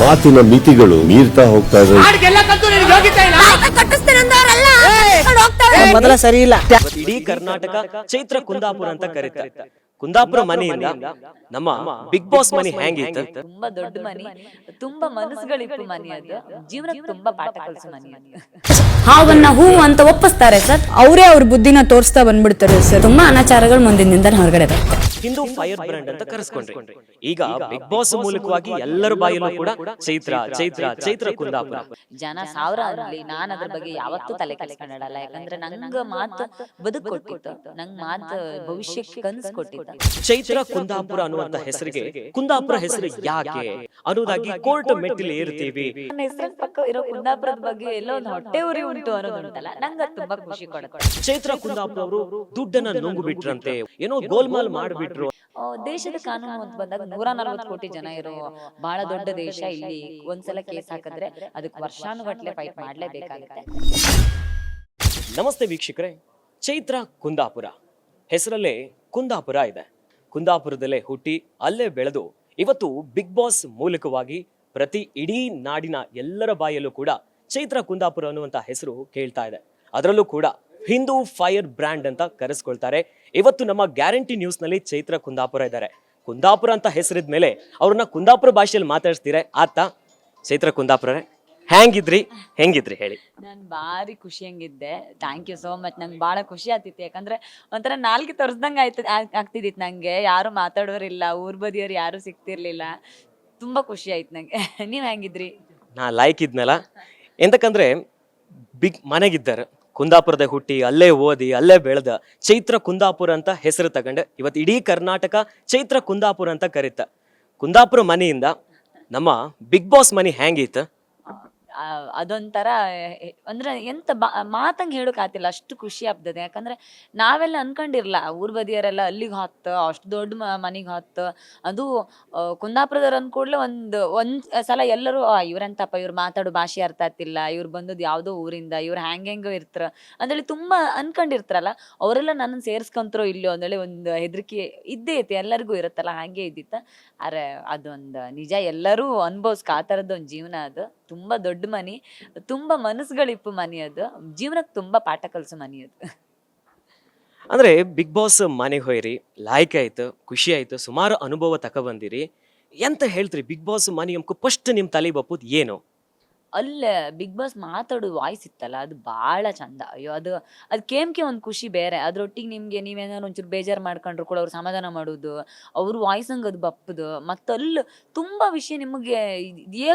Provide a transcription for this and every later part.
ಮಾತಿನ ಮಿತಿಗಳು ಮೀರ್ತಾ ಹೋಗ್ತಾ ಇದ್ದಾರೆ. ಮೊದಲ ಸರಿ ಇಲ್ಲ. ಇಡೀ ಕರ್ನಾಟಕ ಚೈತ್ರ ಕುಂದಾಪುರ ಅಂತ ಕರೀತಾರೆ. ಕುಂದಾಪುರ ಮನೆಯಿಂದ ನಮ್ಮ ಬಿಗ್ ಬಾಸ್ ಮನಿ ಹೆಂಗಿತ್ತು? ತುಂಬಾ ದೊಡ್ಡ ಮನಿ, ತುಂಬಾ ಮನಸ್ಸುಗಳಿತ್ತು ಮನಿ. ಅದು ಜೀವನಕ್ಕೆ ತುಂಬಾ ಪಾಠ ಕಲಿಸೋ ಮನಿ ಅದು. ಹಾವನ್ನ ಹೂ ಅಂತ ಒಪ್ಪಿಸ್ತಾರೆ ಸರ್, ಅವರೇ ಅವ್ರ ಬುದ್ಧಿನ ತೋರಿಸ್ತಾ ಬಂದ್ಬಿಡ್ತಾರೆ ಸರ್. ತುಂಬಾ ಅನಾಚಾರಗಳು ಮುಂದಿನಿಂದ ಹೊರಗಡೆ ಬರುತ್ತೆ. ಹಿಂದೂ ಫೈರ್ ಬ್ರ್ಯಾಂಡ್ ಅಂತ ಕರೆಸ್ಕೊಂಡ್ರಿ. ಈಗ ಬಿಗ್ ಬಾಸ್ ಮೂಲಕವಾಗಿ ಎಲ್ಲರ ಬಾಯಲ್ಲೂ ಕೂಡ ಚೈತ್ರ ಚೈತ್ರ ಚೈತ್ರ ಕುಂದಾಪುರ. ಜನ ಸಾವಿರ ಅನ್ಲಿ, ನಾನ್ ಅದ್ರ ಬಗ್ಗೆ ಯಾವತ್ತೂ ತಲೆ ಕೆಡಿಸ್ಕೊಂಡಲ್ಲ. ಯಾಕಂದ್ರೆ ನಂಗ ಮಾತು ಬದುಕು ಕೊಟ್ಟಿತ್ತು, ನಂಗ್ ಮಾತು ಭವಿಷ್ಯಕ್ಕೆ ಕನಸು ಕೊಟ್ಟಿತ್ತು. ಚೈತ್ರ ಕುಂದಾಪುರ ಅನ್ನುವಂತ ಹೆಸರಿಗೆ ಕುಂದಾಪುರ ಹೆಸರು ಯಾಕೆ ಅನ್ನೋದಾಗಿ ಕೋರ್ಟ್ ಮೆಟ್ಟಿಲು ಏರ್ತೀವಿ. ನನ್ನ ಹೆಸರ ಪಕ್ಕ ಇರೋ ಕುಂದಾಪುರದ ಬಗ್ಗೆ ಎಲ್ಲೋ ಒಂದು ಹೊಟ್ಟೆ ಉರಿ ಉಂಟು ಅನ್ನೋದುಂಟಲ್ಲ, ನಂಗ ತುಂಬಾ ಖುಷಿ ಕೊಡುತ್ತೆ. ಚೈತ್ರ ಕುಂದಾಪುರ ಅವರು ದುಡ್ಡನ್ನ ನುಂಗು ಬಿಟ್ರಂತೆ, ಏನೋ ಗೋಲ್ಮಾಲ್ ಮಾಡ್ಬಿಟ್ರು. ದೇಶದ ಕಾನೂನು ಅಂತ ಬಂದಾಗ 140 ಕೋಟಿ ಜನ ಇರೋ ಬಹಳ ದೊಡ್ಡ ದೇಶ. ಇಲ್ಲಿ ಒಂದ್ಸಲ ಕೇಸ್ ಹಾಕಿದ್ರೆ ಅದಕ್ಕೆ ವರ್ಷಾನುಗಟ್ಲೆ ಫೈಟ್ ಮಾಡ್ಲೇಬೇಕಾಗುತ್ತೆ. ನಮಸ್ತೆ ವೀಕ್ಷಕರೇ, ಚೈತ್ರ ಕುಂದಾಪುರ ಹೆಸರಲ್ಲೇ ಕುಂದಾಪುರ ಇದೆ. ಕುಂದಾಪುರದಲ್ಲೇ ಹುಟ್ಟಿ ಅಲ್ಲೇ ಬೆಳೆದು ಇವತ್ತು ಬಿಗ್ ಬಾಸ್ ಮೂಲಕವಾಗಿ ಇಡೀ ನಾಡಿನ ಎಲ್ಲರ ಬಾಯಲ್ಲೂ ಕೂಡ ಚೈತ್ರ ಕುಂದಾಪುರ ಅನ್ನುವಂತ ಹೆಸರು ಕೇಳ್ತಾ ಇದೆ. ಅದರಲ್ಲೂ ಕೂಡ ಹಿಂದೂ ಫೈರ್ ಬ್ರ್ಯಾಂಡ್ ಅಂತ ಕರೆಸ್ಕೊಳ್ತಾರೆ. ಇವತ್ತು ನಮ್ಮ ಗ್ಯಾರಂಟಿ ನ್ಯೂಸ್ ನಲ್ಲಿ ಚೈತ್ರ ಕುಂದಾಪುರ ಇದ್ದಾರೆ. ಕುಂದಾಪುರ ಅಂತ ಹೆಸರಿದ ಮೇಲೆ ಅವ್ರನ್ನ ಕುಂದಾಪುರ ಭಾಷೆಯಲ್ಲಿ ಮಾತಾಡ್ಸ್ತೀರಾ ಆತ? ಚೈತ್ರ ಕುಂದಾಪುರರೇ, ಹೆಂಗಿದ್ರಿ ಹೇಳಿ? ನಾನು ಭಾರಿ ಖುಷಿಯಂಗಿದ್ದೆ. Thank you so much. ನಂಗೆ ಭಾಳ ಖುಷಿ ಆಗ್ತಿತ್ತು. ಯಾಕಂದ್ರೆ ಒಂಥರ ನಾಲ್ಗೆ ತೋರಿಸ್ದಂಗೆ ಆಗ್ತಿದ್ದಿತ್ತು ನಂಗೆ. ಯಾರು ಮಾತಾಡೋರಿಲ್ಲ, ಊರ್ ಬದಿಯವ್ರು ಯಾರು ಸಿಗ್ತಿರ್ಲಿಲ್ಲ. ತುಂಬಾ ಖುಷಿ ಆಯ್ತು ನಂಗೆ. ನೀವ್ ಹೆಂಗಿದ್ರಿ? ನಾ ಲೈಕ್ ಇದ್ನಲ್ಲ, ಎಂತಕಂದ್ರೆ ಬಿಗ್ ಮನೆಗಿದ್ದಾರೆ, ಕುಂದಾಪುರದ ಹುಟ್ಟಿ ಅಲ್ಲೇ ಓದಿ ಅಲ್ಲೇ ಬೆಳೆದ ಚೈತ್ರ ಕುಂದಾಪುರ ಅಂತ ಹೆಸರು ತಗೊಂಡೆ ಇವತ್ತು ಇಡೀ ಕರ್ನಾಟಕ ಚೈತ್ರ ಕುಂದಾಪುರ ಅಂತ ಕರೀತ. ಕುಂದಾಪುರ ಮನೆಯಿಂದ ನಮ್ಮ ಬಿಗ್ ಬಾಸ್ ಮನಿ ಹೆಂಗಿತ್ತು? ಅದೊಂಥರ ಅಂದ್ರೆ ಎಂತ ಮಾತಂಗೆ ಹೇಳೋಕ್ ಆತಿಲ್ಲ, ಅಷ್ಟು ಖುಷಿ ಆಗ್ತದೆ. ಯಾಕಂದ್ರೆ ನಾವೆಲ್ಲ ಅನ್ಕೊಂಡಿರ್ಲ ಊರ್ ಬದಿಯರೆಲ್ಲ ಅಲ್ಲಿಗೆ ಹೊತ್ತು ಅಷ್ಟು ದೊಡ್ಡ ಮನೆಗೆ ಹೊತ್ತು. ಅದು ಕುಂದಾಪುರದವ್ರು ಅಂದ್ಕೂಡ್ಲೆ ಒಂದ್ ಸಲ ಎಲ್ಲರೂ ಇವ್ರಂತಪ್ಪ, ಇವ್ರು ಮಾತಾಡೋ ಭಾಷೆ ಅರ್ಥ ಆಗ್ತಿಲ್ಲ, ಇವ್ರು ಬಂದದ್ದು ಯಾವ್ದೋ ಊರಿಂದ, ಇವ್ರು ಹೆಂಗೋ ಇರ್ತಾರ ಅಂದೇಳಿ ತುಂಬಾ ಅನ್ಕೊಂಡಿರ್ತಾರಲ್ಲ. ಅವರೆಲ್ಲ ನನ್ನನ್ನು ಸೇರ್ಸ್ಕೊಂತರೋ ಇಲ್ಲೋ ಅಂದೇಳಿ ಒಂದು ಹೆದರಿಕೆ ಇದ್ದೇ ಐತಿ, ಎಲ್ಲರಿಗೂ ಇರುತ್ತಲ್ಲ, ಹಾಗೆ ಇದ್ದಿತ್ತ. ಆದ್ರೆ ಅದೊಂದು ನಿಜ, ಎಲ್ಲರೂ ಅನ್ಭವಿಸ್ಕ ಆ ಥರದ್ದು ಒಂದು ಜೀವನ. ಅದು ತುಂಬಾ ದೊಡ್ಡ ಮನಿ, ತುಂಬಾ ಮನಸ್ಸುಗಳಿಪ್ಪು ಮನಿ. ಅದು ಜೀವನಕ್ಕೆ ತುಂಬಾ ಪಾಠ ಕಲಿಸೋ ಮನಿ ಅದು. ಅಂದ್ರೆ ಬಿಗ್ ಬಾಸ್ ಮನೆಗೆ ಹೋಯ್ರಿ, ಲಾಯ್ಕ್ ಆಯ್ತು, ಖುಷಿ ಆಯ್ತು, ಸುಮಾರು ಅನುಭವ ತಕ ಬಂದಿರಿ. ಎಂತ ಹೇಳ್ತೀರಿ ಬಿಗ್ ಬಾಸ್ ಮನಿ ಅಮ್ಕು ಫಸ್ಟ್ ನಿಮ್ ತಲೆ ಬಪ್ಪುದ್ ಏನು? ಅಲ್ಲೇ ಬಿಗ್ ಬಾಸ್ ಮಾತಾಡೋ ವಾಯ್ಸ್ ಇತ್ತಲ್ಲ, ಅದು ಭಾಳ ಚಂದ. ಅಯ್ಯೋ, ಅದು ಕೇಮ್ಕೆ ಒಂದು ಖುಷಿ ಬೇರೆ. ಅದ್ರೊಟ್ಟಿಗೆ ನಿಮ್ಗೆ ನೀವೇನಾದ್ರು ಒಂಚೂರು ಬೇಜಾರು ಮಾಡ್ಕೊಂಡ್ರು ಕೂಡ ಅವ್ರು ಸಮಾಧಾನ ಮಾಡೋದು, ಅವ್ರ ವಾಯ್ಸ್ ಹಂಗೆ ಅದು ಬಪ್ಪದು. ಮತ್ತು ಅಲ್ಲಿ ತುಂಬ ವಿಷಯ ನಿಮಗೆ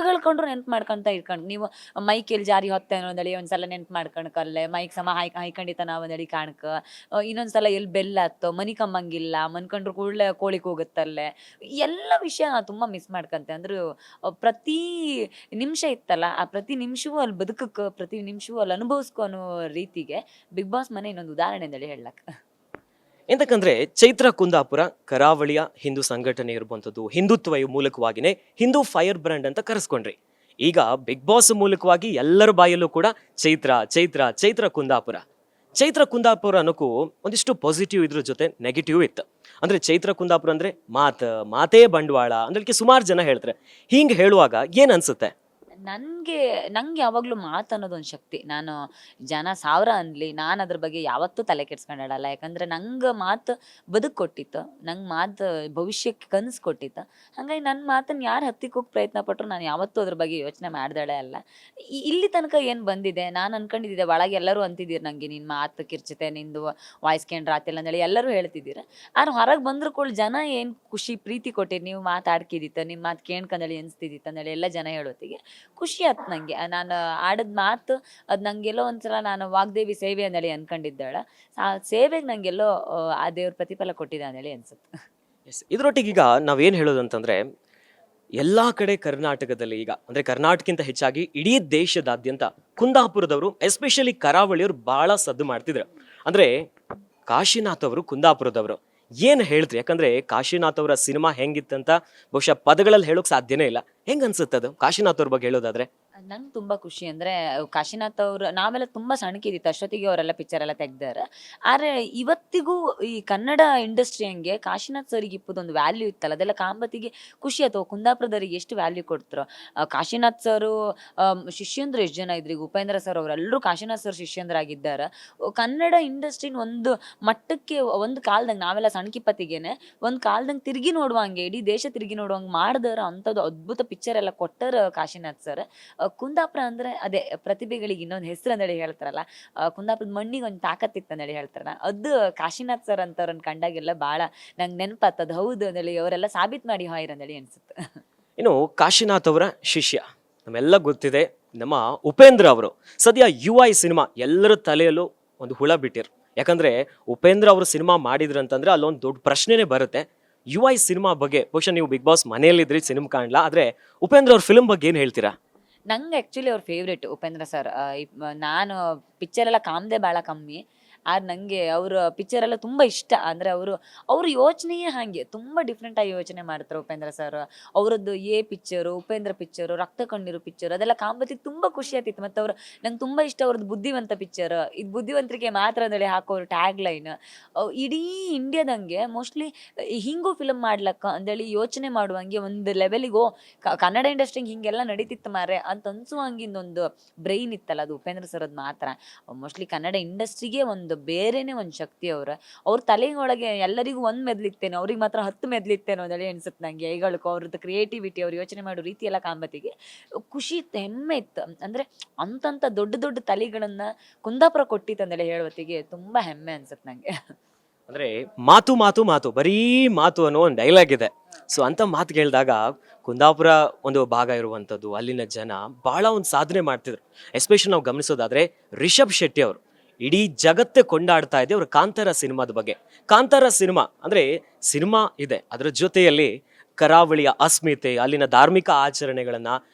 ಹೇಳ್ಕೊಂಡ್ರು ನೆನ್ಪು ಮಾಡ್ಕೊಂತ ಇಟ್ಕೊಂಡು, ನೀವು ಮೈಕಲ್ಲಿ ಜಾರಿ ಹೊತ್ತೆ ಅನ್ನೋದಳಿ ಒಂದ್ಸಲ ನೆನ್ಪು ಮಾಡ್ಕೊಳಕಲ್ಲೇ, ಮೈಕ್ ಸಮ ಹಾಯ್ಕೊಂಡಿತ ನಾವು ಒಂದಳಿ ಕಾಣಕ, ಇನ್ನೊಂದ್ಸಲ ಎಲ್ಲಿ ಬೆಲ್ಲ ಹತ್ತೋ, ಮನಿ ಕಮ್ಮಂಗಿಲ್ಲ, ಮನ್ಕೊಂಡ್ರು ಕೂಡಲೇ ಕೋಳಿಗೆ ಹೋಗುತ್ತಲ್ಲೇ, ಎಲ್ಲ ವಿಷಯ ನಾನು ತುಂಬ ಮಿಸ್ ಮಾಡ್ಕೊಂತೆ. ಅಂದ್ರೆ ಪ್ರತಿ ನಿಮಿಷ ಇತ್ತಲ್ಲ, ಪ್ರತಿ ನಿಮಿಷವೂ ಅಲ್ಲಿ ಬದುಕಕ್ಕೆ, ಪ್ರತಿ ನಿಮಿಷವೂ ಅಲ್ಲಿ ಅನುಭವಿಸ್ಕೊ ಅನ್ನೋ ರೀತಿಗೆ ಬಿಗ್ ಬಾಸ್ ಮನೆ ಇನ್ನೊಂದು ಉದಾಹರಣೆ ಅಂತೇಳಿ ಹೇಳಕ್. ಎಂತಕಂದ್ರೆ ಚೈತ್ರ ಕುಂದಾಪುರ ಕರಾವಳಿಯ ಹಿಂದೂ ಸಂಘಟನೆ ಇರುವಂಥದ್ದು, ಹಿಂದುತ್ವ ಮೂಲಕವಾಗಿನೇ ಹಿಂದೂ ಫೈರ್ ಬ್ರ್ಯಾಂಡ್ ಅಂತ ಕರೆಸ್ಕೊಂಡ್ರಿ. ಈಗ ಬಿಗ್ ಬಾಸ್ ಮೂಲಕವಾಗಿ ಎಲ್ಲರ ಬಾಯಲ್ಲೂ ಕೂಡ ಚೈತ್ರ ಚೈತ್ರ ಚೈತ್ರ ಕುಂದಾಪುರ. ಚೈತ್ರ ಕುಂದಾಪುರ ಅನ್ನೋಕ್ಕೂ ಒಂದಿಷ್ಟು ಪಾಸಿಟಿವ್ ಇದ್ರ ಜೊತೆ ನೆಗೆಟಿವ್ ಇತ್ತು. ಅಂದ್ರೆ ಚೈತ್ರ ಕುಂದಾಪುರ ಅಂದ್ರೆ ಮಾತೇ ಬಂಡವಾಳ ಅಂದ್ರೆ ಸುಮಾರು ಜನ ಹೇಳ್ತಾರೆ. ಹಿಂಗೆ ಹೇಳುವಾಗ ಏನ್ ಅನ್ಸುತ್ತೆ? ನಂಗೆ ಯಾವಾಗಲೂ ಮಾತು ಅನ್ನೋದೊಂದು ಶಕ್ತಿ. ನಾನು ಜನ ಸಾವಿರ ಅನ್ಲಿ, ನಾನು ಅದ್ರ ಬಗ್ಗೆ ಯಾವತ್ತೂ ತಲೆ ಕೆಡ್ಸ್ಕೊಂಡಾಡಲ್ಲ. ಯಾಕಂದ್ರೆ ನಂಗೆ ಮಾತು ಬದುಕು ಕೊಟ್ಟಿತ್ತು, ನಂಗೆ ಮಾತು ಭವಿಷ್ಯಕ್ಕೆ ಕನಸು ಕೊಟ್ಟಿತ್ತು. ಹಾಗಾಗಿ ನನ್ನ ಮಾತನ್ನು ಯಾರು ಹತ್ತಿಕೋಗಿ ಪ್ರಯತ್ನ ಪಟ್ಟರು ನಾನು ಯಾವತ್ತೂ ಅದ್ರ ಬಗ್ಗೆ ಯೋಚನೆ ಮಾಡ್ದಾಳೆ ಅಲ್ಲ. ಇಲ್ಲಿ ತನಕ ಏನು ಬಂದಿದೆ, ನಾನು ಅನ್ಕೊಂಡಿದ್ದೆ ಒಳಗೆ ಎಲ್ಲರೂ ಅಂತಿದ್ದೀರಿ ನನಗೆ, ನಿನ್ನ ಮಾತು ಕಿರ್ಚತೆ, ನಿಂದು ವಾಯ್ಸ್ ಕೇಂದ್ರ ಆತಿಲ್ಲ ಅಂದೇಳಿ ಎಲ್ಲರೂ ಹೇಳ್ತಿದ್ದೀರ. ಆದ್ರೆ ಹೊರಗೆ ಬಂದ್ರು ಕೂಡ ಜನ ಏನು ಖುಷಿ ಪ್ರೀತಿ ಕೊಟ್ಟಿರಿ, ನೀವು ಮಾತಾಡ್ಕಿದ್ದಿತ್ತು, ನಿಮ್ಮ ಮಾತು ಕೇಳ್ಕೊಂಡಳಿ ಅನಿಸ್ತಿದ್ದಿತ್ತು ಅಂದೇಳಿ ಎಲ್ಲ ಜನ ಹೇಳೋತ್ತಿಗೆ ಖುಷಿ ಆಯ್ತು ನಂಗೆ. ನಾನು ಆಡದ ಮಾತು ಅದು ನಂಗೆಲ್ಲೋ ಒಂದ್ಸಲ ನಾನು ವಾಗ್ದೇವಿ ಸೇವೆ ಅಂದೇಳಿ ಅನ್ಕೊಂಡಿದ್ದಾಳ, ಆ ಸೇವೆಗೆ ನಂಗೆಲ್ಲೋ ಆ ದೇವ್ರ ಪ್ರತಿಫಲ ಕೊಟ್ಟಿದ್ದ ಅಂದೇಳಿ ಅನ್ಸುತ್ತೆ. ಇದ್ರೊಟ್ಟಿಗೆ ಈಗ ನಾವೇನು ಹೇಳೋದು ಅಂತಂದ್ರೆ, ಎಲ್ಲಾ ಕಡೆ ಕರ್ನಾಟಕದಲ್ಲಿ ಈಗ ಅಂದ್ರೆ ಕರ್ನಾಟಕಕ್ಕಿಂತ ಹೆಚ್ಚಾಗಿ ಇಡೀ ದೇಶದಾದ್ಯಂತ ಕುಂದಾಪುರದವರು, ಎಸ್ಪೆಷಲಿ ಕರಾವಳಿಯವರು ಬಹಳ ಸದ್ದು ಮಾಡ್ತಿದ್ರು. ಅಂದ್ರೆ ಕಾಶಿನಾಥ್ ಅವರು ಕುಂದಾಪುರದವರು. ಏನ್ ಹೇಳ್ತ್ರಿ? ಯಾಕಂದ್ರೆ ಕಾಶಿನಾಥ್ ಅವರ ಸಿನಿಮಾ ಹೆಂಗಿತ್ತಂತ ಬಹುಶಃ ಪದಗಳಲ್ಲಿ ಹೇಳೋಕ್ ಸಾಧ್ಯನೇ ಇಲ್ಲ. ಹೆಂಗ್ ಅನ್ಸುತ್ತೆ ಅದು ಕಾಶಿನಾಥ್ ಅವ್ರ ಬಗ್ಗೆ ಹೇಳೋದಾದ್ರೆ? ನಂಗೆ ತುಂಬಾ ಖುಷಿ ಅಂದ್ರೆ ಕಾಶಿನಾಥ್ ಅವ್ರು ನಾವೆಲ್ಲ ತುಂಬಾ ಸಣ್ಣಕಿದ್ದಿತ್ತು ಅಷ್ಟೊತ್ತಿಗೆ ಅವರೆಲ್ಲ ಪಿಕ್ಚರ್ ಎಲ್ಲ ತೆಗ್ದಾರೆ. ಆದ್ರೆ ಇವತ್ತಿಗೂ ಈ ಕನ್ನಡ ಇಂಡಸ್ಟ್ರಿ ಹಂಗೆ ಕಾಶಿನಾಥ್ ಸರ್ಗೆ ಇಪ್ಪದೊಂದು ವ್ಯಾಲ್ಯೂ ಇತ್ತಲ್ಲ, ಅದೆಲ್ಲ ಕಾಂಬತ್ತಿಗೆ ಖುಷಿ ಆಯ್ತು. ಕುಂದಾಪುರದವರಿಗೆ ಎಷ್ಟು ವ್ಯಾಲ್ಯೂ ಕೊಡ್ತಾರೋ. ಕಾಶಿನಾಥ್ ಸರ್ ಶಿಷ್ಯಂದ್ರು ಎಷ್ಟು ಜನ ಇದ್ರು, ಈಗ ಉಪೇಂದ್ರ ಸರ್ ಅವರೆಲ್ಲರೂ ಕಾಶಿನಾಥ್ ಸರ್ ಶಿಷ್ಯಂದ್ರಾಗಿದ್ದಾರೆ. ಕನ್ನಡ ಇಂಡಸ್ಟ್ರಿನ ಒಂದು ಮಟ್ಟಕ್ಕೆ ಒಂದು ಕಾಲದಂಗೆ ನಾವೆಲ್ಲ ಸಣ್ಣಕಿಪ್ಪತ್ತಿಗೆನೆ ಒಂದು ಕಾಲದಂಗೆ ತಿರುಗಿ ನೋಡುವಂಗೆ, ಇಡೀ ದೇಶ ತಿರುಗಿ ನೋಡುವಂಗೆ ಮಾಡಿದಾರ ಅಂಥದ್ದು ಅದ್ಭುತ ಪಿಕ್ಚರ್ ಎಲ್ಲ ಕೊಟ್ಟಾರ ಕಾಶಿನಾಥ್ ಸರ್. ಕುಂದಾಪುರ ಅಂದ್ರೆ ಅದೇ ಪ್ರತಿಭೆಗಳಿಗೆ ಇನ್ನೊಂದು ಹೆಸರು ಅಂದೇಳಿ ಹೇಳ್ತಾರಲ್ಲ, ಕುಂದಾಪುರದ ಮಣ್ಣಿಗೆ ಒಂದು ತಾಕತ್ತಿತ್ತು ಅಂದೇಳಿ ಹೇಳ್ತಾರಲ್ಲ, ಅದು ಕಾಶಿನಾಥ್ ಸರ್ ಅಂತವ್ರನ್ನ ಕಂಡಾಗೆಲ್ಲ ಭಾಳ ನಂಗೆ ನೆನಪಾತದ. ಹೌದು ಅಂದೇಳಿ ಅವರೆಲ್ಲ ಸಾಬೀತು ಮಾಡಿ ಹೋಯ್ರ ಅಂದೇಳಿ ಅನ್ಸುತ್ತೆ. ಇನ್ನು ಕಾಶಿನಾಥ್ ಅವರ ಶಿಷ್ಯ ನಮ್ಮೆಲ್ಲ ಗೊತ್ತಿದೆ ನಮ್ಮ ಉಪೇಂದ್ರ ಅವರು. ಸದ್ಯ UI ಸಿನಿಮಾ ಎಲ್ಲರ ತಲೆಯಲ್ಲೂ ಒಂದು ಹುಳ ಬಿಟ್ಟಿರು. ಯಾಕಂದ್ರೆ ಉಪೇಂದ್ರ ಅವರು ಸಿನಿಮಾ ಮಾಡಿದ್ರಂತಂದ್ರೆ ಅಲ್ಲೊಂದು ದೊಡ್ಡ ಪ್ರಶ್ನೆನೇ ಬರುತ್ತೆ. UI ಸಿನಿಮಾ ಬಗ್ಗೆ ಬಹುಶಃ ನೀವು ಬಿಗ್ ಬಾಸ್ ಮನೆಯಲ್ಲಿದ್ರಿ, ಸಿನಿಮಾ ಕಾಣಲ್ಲ, ಆದ್ರೆ ಉಪೇಂದ್ರ ಅವ್ರ ಫಿಲ್ಮ್ ಬಗ್ಗೆ ಏನ್ ಹೇಳ್ತೀರಾ? ನಂಗೆ ಆ್ಯಕ್ಚುಲಿ ಅವ್ರ ಫೇವ್ರೇಟ್ ಉಪೇಂದ್ರ ಸರ್. ನಾನು ಪಿಕ್ಚರ್ ಎಲ್ಲ ಕಾಮ್ದೆ ಭಾಳ ಕಮ್ಮಿ, ಆದ್ರೆ ನನಗೆ ಅವರ ಪಿಕ್ಚರ್ ಎಲ್ಲ ತುಂಬ ಇಷ್ಟ. ಅಂದರೆ ಅವ್ರ ಯೋಚನೆಯೇ ಹಾಗೆ ತುಂಬ ಡಿಫ್ರೆಂಟಾಗಿ ಯೋಚನೆ ಮಾಡ್ತಾರೆ ಉಪೇಂದ್ರ ಸರ್. ಅವರದ್ದು ಪಿಕ್ಚರು, ಉಪೇಂದ್ರ ಪಿಕ್ಚರು, ರಕ್ತ ಕಣ್ಣೀರು ಪಿಕ್ಚರ್ ಅದೆಲ್ಲ ಕಾಂಬತ್ತಿಗೆ ತುಂಬ ಖುಷಿ ಆಗ್ತಿತ್ತು. ಮತ್ತು ನಂಗೆ ತುಂಬ ಇಷ್ಟ ಅವ್ರದ್ದು ಬುದ್ಧಿವಂತ ಪಿಕ್ಚರ್. ಇದು ಬುದ್ಧಿವಂತರಿಗೆ ಮಾತ್ರ ಅಂತೇಳಿ ಹಾಕೋರು ಟ್ಯಾಗ್ ಲೈನ್. ಇಡೀ ಇಂಡಿಯಾದಂಗೆ ಮೋಸ್ಟ್ಲಿ ಹಿಂಗೂ ಫಿಲಮ್ ಮಾಡ್ಲಕ್ಕ ಅಂದೇಳಿ ಯೋಚನೆ ಮಾಡುವಂಗೆ ಒಂದು ಲೆವೆಲಿಗೋ ಕನ್ನಡ ಇಂಡಸ್ಟ್ರಿಗೆ ಹಿಂಗೆಲ್ಲ ನಡೀತಿತ್ತು ಮಾರೆ ಅಂತ ಅನ್ಸುವಂಗಿಂದೊಂದು ಬ್ರೈನ್ ಇತ್ತಲ್ಲ, ಅದು ಉಪೇಂದ್ರ ಸರ್ ಅದು ಮಾತ್ರ. ಮೋಸ್ಟ್ಲಿ ಕನ್ನಡ ಇಂಡಸ್ಟ್ರಿಗೆ ಒಂದು ಬೇರೆನೆ ಒಂದು ಶಕ್ತಿ ಅವ್ರ ತಲೆಯೊಳಗೆ ಎಲ್ಲರಿಗೂ ಒಂದು ಮೆದ್ಲಿತ್ತೇನೋ, ಅವ್ರಿಗೆ ಮಾತ್ರ 10 ಮೆದ್ಲಿತ್ತೇನೋ ಅದೆಲ್ಲ ಅನ್ಸುತ್ತೆ ನಂಗೆ. ಈಗಳಿಗೂ ಅವ್ರದ್ದು ಕ್ರಿಯೇಟಿವಿಟಿ, ಅವ್ರು ಯೋಚನೆ ಮಾಡೋ ರೀತಿ ಎಲ್ಲ ಕಾಂಬತ್ತಿಗೆ ಖುಷಿ ಇತ್ತು, ಹೆಮ್ಮೆ ಇತ್ತು. ಅಂದ್ರೆ ಅಂತಂತ ದೊಡ್ಡ ದೊಡ್ಡ ತಲೆಗಳನ್ನ ಕುಂದಾಪುರ ಕೊಟ್ಟಿತ್ತು ಅಂದೇಳಿ ಹೇಳುವತ್ತಿಗೆ ತುಂಬಾ ಹೆಮ್ಮೆ ಅನ್ಸುತ್ತೆ ನಂಗೆ. ಅಂದ್ರೆ ಮಾತು ಮಾತು ಮಾತು ಬರೀ ಮಾತು ಅನ್ನೋ ಒಂದು ಡೈಲಾಗ್ ಇದೆ. ಸೊ ಅಂತ ಮಾತು ಕೇಳಿದಾಗ ಕುಂದಾಪುರ ಒಂದು ಭಾಗ ಇರುವಂಥದ್ದು, ಅಲ್ಲಿನ ಜನ ಬಹಳ ಒಂದು ಸಾಧನೆ ಮಾಡ್ತಿದ್ರು. ಎಸ್ಪೆಷಲಿ ನಾವು ಗಮನಿಸೋದಾದ್ರೆ ರಿಷಬ್ ಶೆಟ್ಟಿ ಅವರು ಇಡೀ ಜಗತ್ತೇ ಕೊಂಡಾಡ್ತಾ ಇದೆ ಅವ್ರ ಕಾಂತಾರ ಸಿನಿಮಾದ ಬಗ್ಗೆ. ಕಾಂತಾರ ಸಿನಿಮಾ ಅಂದ್ರೆ ಸಿನಿಮಾ ಇದೆ, ಅದರ ಜೊತೆಯಲ್ಲಿ ಕರಾವಳಿಯ ಅಸ್ಮಿತೆ, ಅಲ್ಲಿನ ಧಾರ್ಮಿಕ ಆಚರಣೆಗಳನ್ನ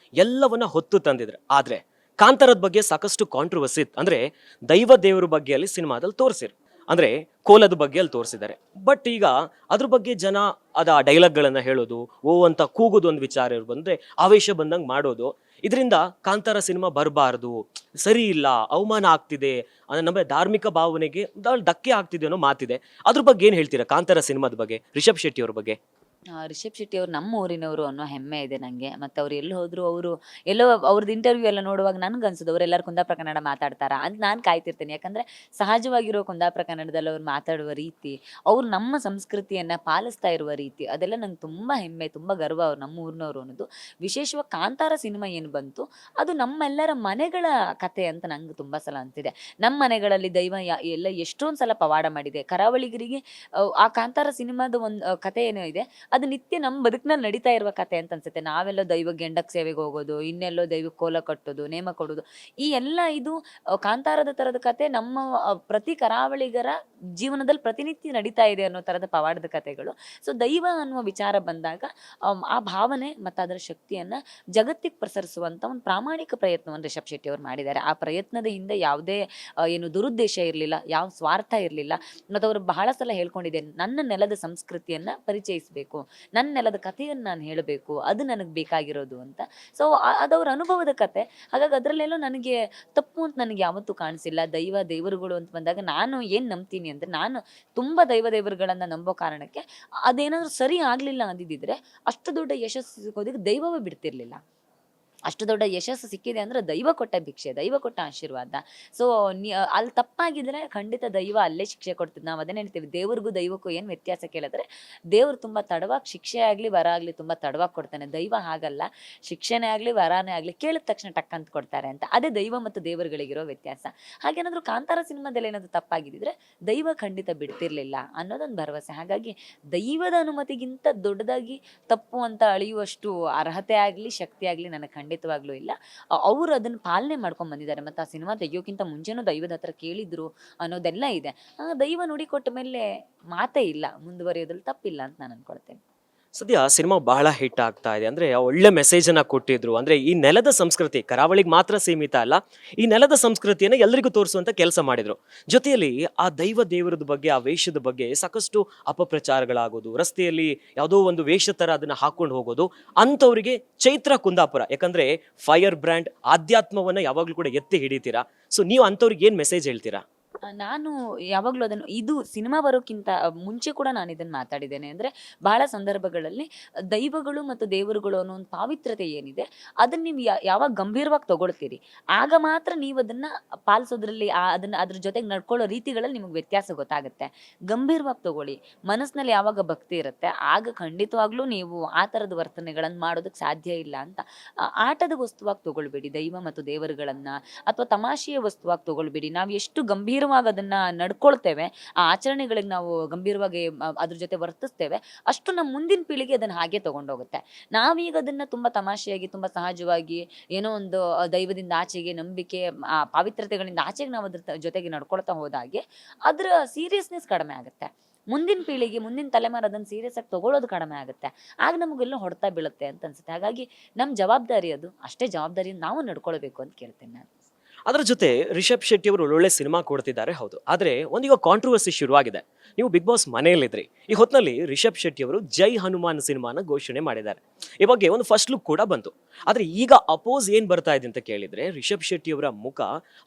ಎಲ್ಲವನ್ನ ಹೊತ್ತು ತಂದಿದ್ರು. ಆದ್ರೆ ಕಾಂತಾರದ ಬಗ್ಗೆ ಸಾಕಷ್ಟು ಕಾಂಟ್ರವರ್ಸಿ ಇತ್ತು. ಅಂದ್ರೆ ದೈವ ದೇವರ ಬಗ್ಗೆ ಅಲ್ಲಿ ಸಿನಿಮಾದಲ್ಲಿ ತೋರಿಸಿರು, ಅಂದ್ರೆ ಕೋಲದ ಬಗ್ಗೆ ಅಲ್ಲಿ ತೋರಿಸಿದ್ದಾರೆ. ಬಟ್ ಈಗ ಅದ್ರ ಬಗ್ಗೆ ಜನ ಡೈಲಾಗ್ಗಳನ್ನ ಹೇಳೋದು, ಅಂತ ಕೂಗೋದು ಒಂದು ವಿಚಾರ ಬಂದ್ರೆ ಆವೇಶ ಬಂದಂಗೆ ಮಾಡೋದು, ಇದರಿಂದ ಕಾಂತಾರ ಸಿನಿಮಾ ಬರಬಾರ್ದು, ಸರಿ ಇಲ್ಲ, ಅವಮಾನ ಆಗ್ತಿದೆ, ನಮ್ಮ ಧಾರ್ಮಿಕ ಭಾವನೆಗೆ ಧಕ್ಕೆ ಆಗ್ತಿದೆ ಅನ್ನೋ ಮಾತಿದೆ. ಅದ್ರ ಬಗ್ಗೆ ಏನ್ ಹೇಳ್ತೀರಾ ಕಾಂತಾರ ಸಿನಿಮಾದ ಬಗ್ಗೆ, ರಿಷಬ್ ಶೆಟ್ಟಿ ಅವ್ರ ಬಗ್ಗೆ? ರಿಷಬ್ ಶೆಟ್ಟಿ ಅವ್ರು ನಮ್ಮ ಊರಿನವರು ಅನ್ನೋ ಹೆಮ್ಮೆ ಇದೆ ನನಗೆ. ಮತ್ತು ಅವ್ರು ಎಲ್ಲಿ ಹೋದ್ರು ಎಲ್ಲೋ ಅವ್ರದ್ದು ಇಂಟರ್ವ್ಯೂ ಎಲ್ಲ ನೋಡುವಾಗ ನನಗೆ ಅನ್ಸೋದು ಅವರೆಲ್ಲರೂ ಕುಂದಾಪುರ ಕನ್ನಡ ಮಾತಾಡ್ತಾರಾ ಅಂತ ನಾನು ಕಾಯ್ತಿರ್ತೀನಿ. ಯಾಕಂದರೆ ಸಹಜವಾಗಿರೋ ಕುಂದಾಪುರ ಕನ್ನಡದಲ್ಲಿ ಅವ್ರು ಮಾತಾಡುವ ರೀತಿ, ಅವ್ರು ನಮ್ಮ ಸಂಸ್ಕೃತಿಯನ್ನು ಪಾಲಿಸ್ತಾ ಇರುವ ರೀತಿ, ಅದೆಲ್ಲ ನಂಗೆ ತುಂಬ ಹೆಮ್ಮೆ, ತುಂಬ ಗರ್ವ ಅವ್ರು ನಮ್ಮ ಊರಿನವರು ಅನ್ನೋದು. ವಿಶೇಷವಾಗಿ ಕಾಂತಾರ ಸಿನಿಮಾ ಏನು ಬಂತು ಅದು ನಮ್ಮೆಲ್ಲರ ಮನೆಗಳ ಕತೆ ಅಂತ ನಂಗೆ ತುಂಬ ಸಲ ಅಂತಿದೆ. ನಮ್ಮ ಮನೆಗಳಲ್ಲಿ ದೈವ ಎಲ್ಲ ಎಷ್ಟೊಂದು ಸಲ ಪವಾಡ ಮಾಡಿದೆ. ಕರಾವಳಿಗರಿಗೆ ಆ ಕಾಂತಾರ ಸಿನಿಮಾದ ಒಂದು ಕತೆ ಏನೋ ಇದೆ, ಅದು ನಿತ್ಯ ನಮ್ಮ ಬದುಕಿನಲ್ಲಿ ನಡೀತಾ ಇರುವ ಕತೆ ಅಂತ ಅನ್ಸುತ್ತೆ. ನಾವೆಲ್ಲೋ ದೈವ ಗೆಂಡಕ್ಕೆ ಸೇವೆಗೆ ಹೋಗೋದು, ಇನ್ನೆಲ್ಲೋ ದೈವ ಕೋಲ ಕಟ್ಟೋದು, ನೇಮ ಕೊಡೋದು, ಈ ಎಲ್ಲ ಇದು ಕಾಂತಾರದ ಥರದ ಕತೆ ನಮ್ಮ ಪ್ರತಿ ಕರಾವಳಿಗರ ಜೀವನದಲ್ಲಿ ಪ್ರತಿನಿತ್ಯ ನಡೀತಾ ಇದೆ ಅನ್ನೋ ಥರದ ಪವಾಡದ ಕತೆಗಳು. ಸೊ ದೈವ ಅನ್ನುವ ವಿಚಾರ ಬಂದಾಗ ಆ ಭಾವನೆ ಮತ್ತು ಅದರ ಶಕ್ತಿಯನ್ನು ಜಗತ್ತಿಗೆ ಪ್ರಸರಿಸುವಂಥ ಒಂದು ಪ್ರಾಮಾಣಿಕ ಪ್ರಯತ್ನವನ್ನು ರಿಷಬ್ ಶೆಟ್ಟಿ ಅವರು ಮಾಡಿದ್ದಾರೆ. ಆ ಪ್ರಯತ್ನದ ಹಿಂದೆ ಯಾವುದೇ ಏನು ದುರುದ್ದೇಶ ಇರಲಿಲ್ಲ, ಯಾವ ಸ್ವಾರ್ಥ ಇರಲಿಲ್ಲ. ಮತ್ತು ಅವರು ಬಹಳ ಸಲ ಹೇಳ್ಕೊಂಡಿದ್ದೆ, ನನ್ನ ನೆಲದ ಸಂಸ್ಕೃತಿಯನ್ನು ಪರಿಚಯಿಸಬೇಕು, ನನ್ನ ನೆಲದ ಕಥೆಯನ್ನು ನಾನು ಹೇಳಬೇಕು, ಅದು ನನಗೆ ಬೇಕಾಗಿರೋದು ಅಂತ. ಸೊ ಅದವ್ರ ಅನುಭವದ ಕತೆ. ಹಾಗಾಗಿ ಅದರಲ್ಲೆಲ್ಲೋ ನನಗೆ ತಪ್ಪು ಅಂತ ನನಗೆ ಯಾವತ್ತೂ ಕಾಣಿಸಿಲ್ಲ. ದೇವರುಗಳು ಅಂತ ಬಂದಾಗ ನಾನು ಏನು ನಂಬ್ತೀನಿ ಅಂದರೆ, ನಾನು ತುಂಬ ದೇವರುಗಳನ್ನು ನಂಬೋ ಕಾರಣಕ್ಕೆ ಅದೇನಾದರೂ ಸರಿ ಆಗಲಿಲ್ಲ ಅಂದಿದ್ದಿದ್ರೆ ಅಷ್ಟು ದೊಡ್ಡ ಯಶಸ್ಸು ಸಿಗೋದಕ್ಕೆ ದೈವವೇ ಬಿಡ್ತಿರ್ಲಿಲ್ಲ. ಅಷ್ಟು ದೊಡ್ಡ ಯಶಸ್ಸು ಸಿಕ್ಕಿದೆ ಅಂದರೆ ದೈವ ಕೊಟ್ಟ ಭಿಕ್ಷೆ, ದೈವ ಕೊಟ್ಟ ಆಶೀರ್ವಾದ. ಸೊ ಅಲ್ಲಿ ತಪ್ಪಾಗಿದ್ರೆ ಖಂಡಿತ ದೈವ ಅಲ್ಲೇ ಶಿಕ್ಷೆ ಕೊಡ್ತಿದ್ದು. ನಾವು ಅದನ್ನೇ ಹೇಳ್ತೀವಿ, ದೇವ್ರಿಗೂ ದೈವಕ್ಕೂ ಏನು ವ್ಯತ್ಯಾಸ ಕೇಳಿದ್ರೆ, ದೇವ್ರು ತುಂಬ ತಡವಾಗಿ ಶಿಕ್ಷೆ ಆಗಲಿ ವರ ಆಗಲಿ ತುಂಬ ತಡವಾಗಿ ಕೊಡ್ತಾನೆ. ದೈವ ಹಾಗಲ್ಲ, ಶಿಕ್ಷೆನೇ ಆಗಲಿ ವರನೇ ಆಗಲಿ ಕೇಳಿದ ತಕ್ಷಣ ಟಕ್ ಅಂತ ಕೊಡ್ತಾರೆ ಅಂತ. ಅದೇ ದೈವ ಮತ್ತು ದೇವರುಗಳಿಗಿರೋ ವ್ಯತ್ಯಾಸ. ಹಾಗೇನಾದರೂ ಕಾಂತಾರ ಸಿನಿಮಾದಲ್ಲಿ ಏನಾದರೂ ತಪ್ಪಾಗಿದ್ದಿದ್ರೆ ದೈವ ಖಂಡಿತ ಬಿಡ್ತಿರ್ಲಿಲ್ಲ ಅನ್ನೋದೊಂದು ಭರವಸೆ. ಹಾಗಾಗಿ ದೈವದ ಅನುಮತಿಗಿಂತ ದೊಡ್ಡದಾಗಿ ತಪ್ಪು ಅಂತ ಅಳಿಯುವಷ್ಟು ಅರ್ಹತೆ ಆಗಲಿ ಶಕ್ತಿ ಆಗಲಿ ನನಗೆ ಖಂಡಿತವಾಗ್ಲೂ ಇಲ್ಲ. ಅವರು ಅದನ್ನು ಪಾಲನೆ ಮಾಡ್ಕೊಂಡು ಬಂದಿದ್ದಾರೆ. ಮತ್ತು ಆ ಸಿನಿಮಾ ತೆಗಿಯೋಕ್ಕಿಂತ ಮುಂಚೆನೂ ದೈವದ ಹತ್ರ ಕೇಳಿದ್ರು ಅನ್ನೋದೆಲ್ಲ ಇದೆ. ದೈವ ನುಡಿ ಕೊಟ್ಟ ಮೇಲೆ ಮಾತೇ ಇಲ್ಲ, ಮುಂದುವರಿಯೋದ್ರಲ್ಲಿ ತಪ್ಪಿಲ್ಲ ಅಂತ ನಾನು ಅನ್ಕೊಳ್ತೇನೆ. ಸದ್ಯ ಸಿನಿಮಾ ಬಹಳ ಹಿಟ್ ಆಗ್ತಾ ಇದೆ, ಅಂದ್ರೆ ಒಳ್ಳೆ ಮೆಸೇಜ್ ಅನ್ನ ಕೊಟ್ಟಿದ್ರು. ಅಂದ್ರೆ ಈ ನೆಲದ ಸಂಸ್ಕೃತಿ ಕರಾವಳಿಗೆ ಮಾತ್ರ ಸೀಮಿತ ಅಲ್ಲ, ಈ ನೆಲದ ಸಂಸ್ಕೃತಿಯನ್ನು ಎಲ್ಲರಿಗೂ ತೋರಿಸುವಂತ ಕೆಲಸ ಮಾಡಿದ್ರು. ಜೊತೆಯಲ್ಲಿ ಆ ದೇವರದ ಬಗ್ಗೆ, ಆ ವೇಷದ ಬಗ್ಗೆ ಸಾಕಷ್ಟು ಅಪಪ್ರಚಾರಗಳಾಗೋದು, ರಸ್ತೆಯಲ್ಲಿ ಯಾವುದೋ ಒಂದು ವೇಷ ತರ ಅದನ್ನ ಹಾಕೊಂಡು ಹೋಗೋದು, ಅಂಥವರಿಗೆ ಚೈತ್ರ ಕುಂದಾಪುರ, ಯಾಕಂದ್ರೆ ಫೈರ್ ಬ್ರ್ಯಾಂಡ್ ಆಧ್ಯಾತ್ಮವನ್ನ ಯಾವಾಗ್ಲೂ ಕೂಡ ಎತ್ತಿ ಹಿಡಿತೀರಾ. ಸೊ ನೀವು ಅಂಥವ್ರಿಗೆ ಏನ್ ಮೆಸೇಜ್ ಹೇಳ್ತೀರಾ? ನಾನು ಯಾವಾಗಲೂ ಅದನ್ನು, ಇದು ಸಿನಿಮಾ ಬರೋಕ್ಕಿಂತ ಮುಂಚೆ ಕೂಡ ನಾನು ಇದನ್ನು ಮಾತಾಡಿದ್ದೇನೆ. ಅಂದರೆ ಬಹಳ ಸಂದರ್ಭಗಳಲ್ಲಿ ದೈವಗಳು ಮತ್ತು ದೇವರುಗಳು ಅನ್ನೋ ಒಂದು ಪಾವಿತ್ರತೆ ಏನಿದೆ ಅದನ್ನು ನೀವು ಯಾವಾಗ ಗಂಭೀರವಾಗಿ ತಗೊಳ್ತೀರಿ ಆಗ ಮಾತ್ರ ನೀವು ಅದನ್ನು ಪಾಲಿಸೋದ್ರಲ್ಲಿ ಅದನ್ನು ಅದ್ರ ಜೊತೆಗೆ ನಡ್ಕೊಳ್ಳೋ ರೀತಿಗಳಲ್ಲಿ ನಿಮಗೆ ವ್ಯತ್ಯಾಸ ಗೊತ್ತಾಗುತ್ತೆ. ಗಂಭೀರವಾಗಿ ತಗೊಳ್ಳಿ, ಮನಸ್ಸಿನಲ್ಲಿ ಯಾವಾಗ ಭಕ್ತಿ ಇರುತ್ತೆ ಆಗ ಖಂಡಿತವಾಗ್ಲೂ ನೀವು ಆ ಥರದ ವರ್ತನೆಗಳನ್ನು ಮಾಡೋದಕ್ಕೆ ಸಾಧ್ಯ ಇಲ್ಲ ಅಂತ. ಆಟದ ವಸ್ತುವಾಗಿ ತಗೊಳ್ಬೇಡಿ ದೈವ ಮತ್ತು ದೇವರುಗಳನ್ನು, ಅಥವಾ ತಮಾಷೆಯ ವಸ್ತುವಾಗಿ ತಗೊಳ್ಬೇಡಿ. ನಾವು ಎಷ್ಟು ಗಂಭೀರವಾಗಿ ಅದನ್ನ ನಡ್ಕೊಳ್ತೇವೆ, ಆ ಆಚರಣೆಗಳಿಗೆ ನಾವು ಗಂಭೀರವಾಗಿ ಅದ್ರ ಜೊತೆ ವರ್ತಿಸ್ತೇವೆ, ಅಷ್ಟು ನಮ್ಮ ಮುಂದಿನ ಪೀಳಿಗೆ ಅದನ್ನ ಹಾಗೆ ತಗೊಂಡೋಗುತ್ತೆ. ನಾವೀಗ ಅದನ್ನ ತುಂಬಾ ತಮಾಷೆಯಾಗಿ, ತುಂಬಾ ಸಹಜವಾಗಿ, ಏನೋ ಒಂದು ದೈವದಿಂದ ಆಚೆಗೆ, ನಂಬಿಕೆ, ಆ ಪಾವಿತ್ರತೆಗಳಿಂದ ಆಚೆಗೆ ನಾವು ಅದ್ರ ಜೊತೆಗೆ ನಡ್ಕೊಳ್ತಾ ಹೋದಾಗೆ ಅದರ ಸೀರಿಯಸ್ನೆಸ್ ಕಡಿಮೆ ಆಗುತ್ತೆ. ಮುಂದಿನ ಪೀಳಿಗೆ, ಮುಂದಿನ ತಲೆಮಾರು ಅದನ್ನು ಸೀರಿಯಸ್ ಆಗಿ ತಗೊಳ್ಳೋದು ಕಡಿಮೆ ಆಗುತ್ತೆ. ಆಗ ನಮಗೆಲ್ಲ ಹೊಡ್ತಾ ಬೀಳುತ್ತೆ ಅಂತ ಅನ್ಸುತ್ತೆ. ಹಾಗಾಗಿ ನಮ್ಮ ಜವಾಬ್ದಾರಿ ಅದು, ಅಷ್ಟೇ ಜವಾಬ್ದಾರಿ ನಾವು ನಡ್ಕೊಳ್ಬೇಕು ಅಂತ ಕೇಳ್ತೇನೆ ನಾನು. ಅದರ ಜೊತೆ ರಿಷಬ್ ಶೆಟ್ಟಿ ಅವರು ಒಳ್ಳೊಳ್ಳೆ ಸಿನಿಮಾ ಕೊಡ್ತಿದ್ದಾರೆ, ಹೌದು. ಆದ್ರೆ ಒಂದೀಗ ಕಾಂಟ್ರವರ್ಸಿ ಶುರುವಾಗಿದೆ. ನೀವು ಬಿಗ್ ಬಾಸ್ ಮನೆಯಲ್ಲಿದ್ರಿ, ಈ ಹೊತ್ತಿನಲ್ಲಿ ರಿಷಬ್ ಶೆಟ್ಟಿ ಅವರು ಜೈ ಹನುಮಾನ್ ಸಿನಿಮಾನ ಘೋಷಣೆ ಮಾಡಿದ್ದಾರೆ. ಈ ಬಗ್ಗೆ ಒಂದು ಫಸ್ಟ್ ಲುಕ್ ಕೂಡ ಬಂತು. ಆದ್ರೆ ಈಗ ಅಪೋಸ್ ಏನ್ ಬರ್ತಾ ಇದೆ ಅಂತ ಕೇಳಿದ್ರೆ, ರಿಷಬ್ ಶೆಟ್ಟಿ ಅವರ ಮುಖ